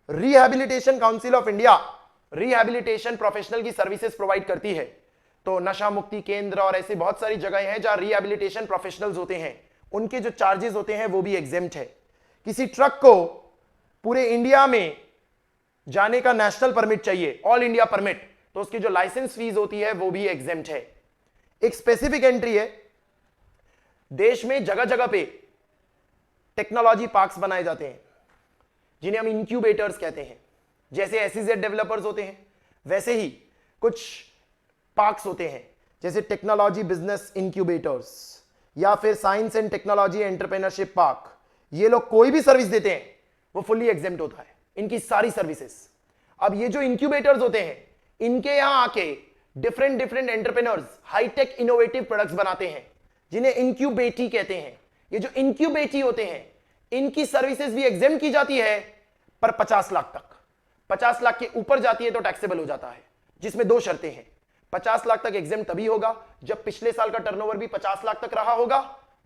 Rehabilitation council of India rehabilitation professional की सर्विसेज प्रोवाइड करती है। तो नशा मुक्ति केंद्र और ऐसी बहुत सारी जगहें हैं जहां रिहैबिलिटेशन प्रोफेशनल्स होते हैं, उनके जो चार्जेस होते हैं वो भी एग्जाम्प्ट है। किसी ट्रक को पूरे इंडिया में जाने का नेशनल परमिट चाहिए, ऑल इंडिया परमिट, तो उसकी जो लाइसेंस फीस होती है वो भी एग्जाम्प्ट है। एक स्पेसिफिक एंट्री है, देश में जगह जगह पे टेक्नोलॉजी पार्क्स बनाए जाते हैं जिन्हें हम इंक्यूबेटर्स कहते हैं। जैसे एसईजेड डेवलपर्स होते हैं वैसे ही कुछ पार्क्स होते हैं, जैसे टेक्नोलॉजी बिजनेस इंक्यूबेटर्स या फिर science and technology entrepreneurship park. ये लोग कोई भी सर्विस देते हैं वो फुल्ली एग्जाम्प्ट होता है, इनकी सारी सर्विसेज। अब ये जो इंक्यूबेटर्स होते हैं इनके यहां आके different different entrepreneurs hi-tech innovative products बनाते हैं जिन्हें इंक्यूबेटी कहते हैं। ये जो इंक्यूबेटी होते हैं इनकी सर्विसेज भी एग्जाम्प्ट की जाती है, पर 50 लाख तक। 50 लाख के ऊपर जाती है तो टैक्सेबल हो जाता है, जिसमें 2 शर्तें हैं। 50 लाख तक एग्जाम्प्ट तभी होगा जब पिछले साल का टर्नओवर भी 50 लाख तक रहा होगा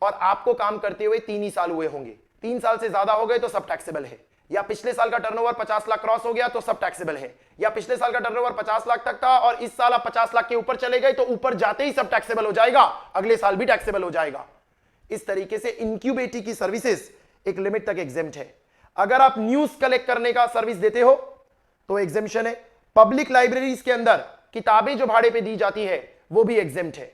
और आपको काम करते हुए 3 ही साल हुए होंगे। 3 साल से ज्यादा हो गए तो सब टैक्सेबल है। या पिछले साल का टर्नओवर 50 लाख क्रॉस हो गया तो सब टैक्सेबल है। या पिछले साल का टर्नओवर 50 लाख तक था और इस साल आप 50 लाख के ऊपर चले गए तो ऊपर जाते ही सब टैक्सेबल हो जाएगा, अगले साल भी टैक्सेबल हो जाएगा। इस तरीके से इंक्यूबेटी की सर्विसेज एक लिमिट तक एग्जाम्प्ट है। अगर आप न्यूज कलेक्ट करने का सर्विस देते हो तो एग्जाम्पशन है। पब्लिक लाइब्रेरीज के अंदर किताबें जो भाड़े पे दी जाती है वो भी एग्जाम्प्ट है।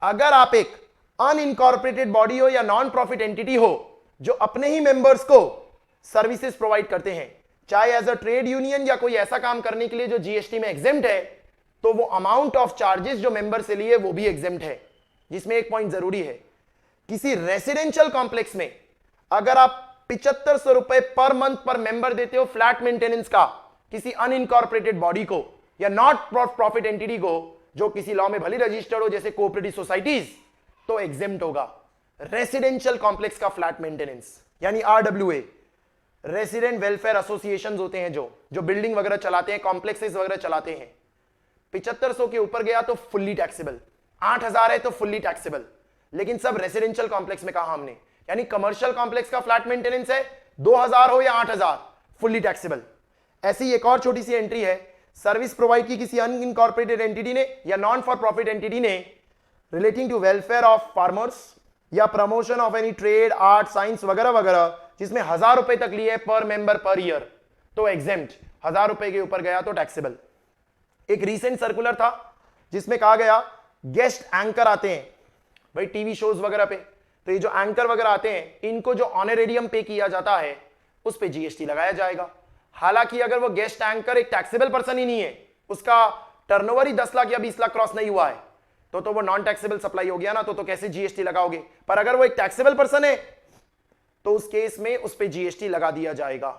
अगर आप एक अनइनकॉर्पोरेटेड बॉडी हो या नॉन प्रॉफिट एंटिटी हो जो अपने ही मेंबर्स को सर्विसेज प्रोवाइड करते हैं, चाहे एज अ ट्रेड यूनियन या कोई ऐसा काम करने के लिए जो जीएसटी में एग्जाम्प्ट है, तो वो अमाउंट ऑफ चार्जेस जो मेंबर से लिए वो भी एग्जाम्प्ट है। जिसमें एक पॉइंट जरूरी है, किसी रेसिडेंशियल कॉम्प्लेक्स में अगर आप 7500 रुपए पर मंथ पर मेंबर देते हो फ्लैट मेंटेनेंस का किसी अनइनकॉर्पोरेटेड बॉडी को या नॉट प्रॉफिट एंटिटी को जो किसी लॉ में भली रजिस्टर्ड हो जैसे कोऑपरेटिव सोसाइटीज, तो एग्जाम्प्ट होगा। रेसिडेंशियल कॉम्प्लेक्स का फ्लैट मेंटेनेंस यानी आरडब्ल्यूए, रेसिडेंट वेलफेयर एसोसिएशंस होते हैं जो बिल्डिंग वगैरह चलाते हैं, कॉम्प्लेक्सेस वगैरह चलाते हैं, 7500 के ऊपर गया तो फुल्ली टैक्सेबल। 8,000 है तो फुल्ली टैक्सेबल, लेकिन सब रेसिडेंशियल कॉम्प्लेक्स में कहा हमने, यानी कमर्शियल कॉम्प्लेक्स का फ्लैट मेंटेनेंस है 2,000 हो या 8,000 फुल्ली टैक्सेबल। ऐसी एक और छोटी सी एंट्री है, सर्विस प्रोवाइड की किसी अनइनकॉर्पोरेटेड एंटिटी ने या नॉन फॉर प्रॉफिट एंटिटी ने relating to welfare of farmers या promotion of any trade, art, science वगैरह वगैरह, जिसमें 1,000 रुपए तक लिए पर मेंबर पर ईयर, तो एग्जेम्प्ट, 1,000 रुपए के ऊपर गया तो टैक्सेबल। एक रीसेंट सर्कुलर था जिसमें कहा गया गेस्ट एंकर आते हैं भाई टीवी शोज वगैरह पे, तो ये जो एंकर वगैरह आते हैं इनको जो ऑनरेरियम पे किया जाता है उस पे जीएसटी लगाया जाएगा। हालांकि अगर वो गेस्ट एंकर एक टैक्सेबल पर्सन ही नहीं है, उसका टर्नओवर ही 10 लाख या 20 लाख क्रॉस नहीं हुआ है, तो वो नॉन टैक्सेबल सप्लाई हो गया ना, तो कैसे जीएसटी लगाओगे। पर अगर वो एक टैक्सेबल पर्सन है तो उस केस में उस पे जीएसटी लगा दिया जाएगा,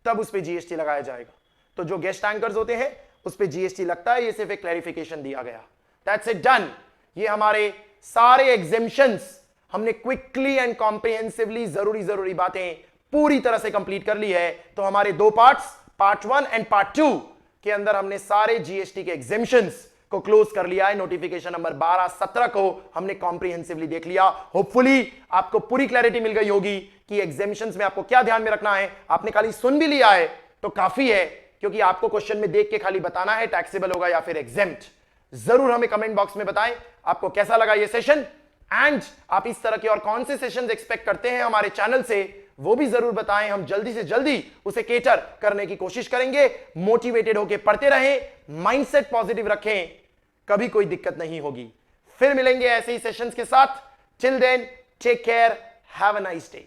तब उस पे जीएसटी लगाया जाएगा। तो जो गेस्ट एंकर्स होते हैं उस पे जीएसटी लगता है, ये सिर्फ एक क्लैरिफिकेशन दिया गया। That's it, done. ये हमारे सारे एग्जेम्पशंस हमने क्विकली एंड कॉम्प्रिहेंसिवली जरूरी बातें पूरी तरह से कंप्लीट कर ली है। तो हमारे दो पार्ट्स, पार्ट 1 एंड पार्ट 2 के अंदर हमने सारे जीएसटी के एग्जेम्पशंस को क्लोज कर लिया है। नोटिफिकेशन नंबर 12-17 को हमने कॉम्प्रिहेंसिवली देख लिया। होपफुली आपको पूरी क्लैरिटी मिल गई होगी कि एग्जेम्पशंस में आपको क्या ध्यान में रखना है। आपने खाली सुन भी लिया है तो काफी है, क्योंकि आपको क्वेश्चन में देख के खाली बताना है टैक्सेबल होगा या फिर एग्जेम्प्ट। जरूर हमें कमेंट बॉक्स में बताएं आपको कैसा लगा ये सेशन, एंड आप इस तरह के और कौन से सेशंस एक्सपेक्ट करते हैं हमारे चैनल से, वो भी जरूर बताएं। हम जल्दी से जल्दी उसे केटर करने की कोशिश करेंगे। मोटिवेटेड होकर पढ़ते रहें, माइंडसेट पॉजिटिव रखें, कभी कोई दिक्कत नहीं होगी। फिर मिलेंगे ऐसे ही सेशंस के साथ। Till then take care, have a nice day.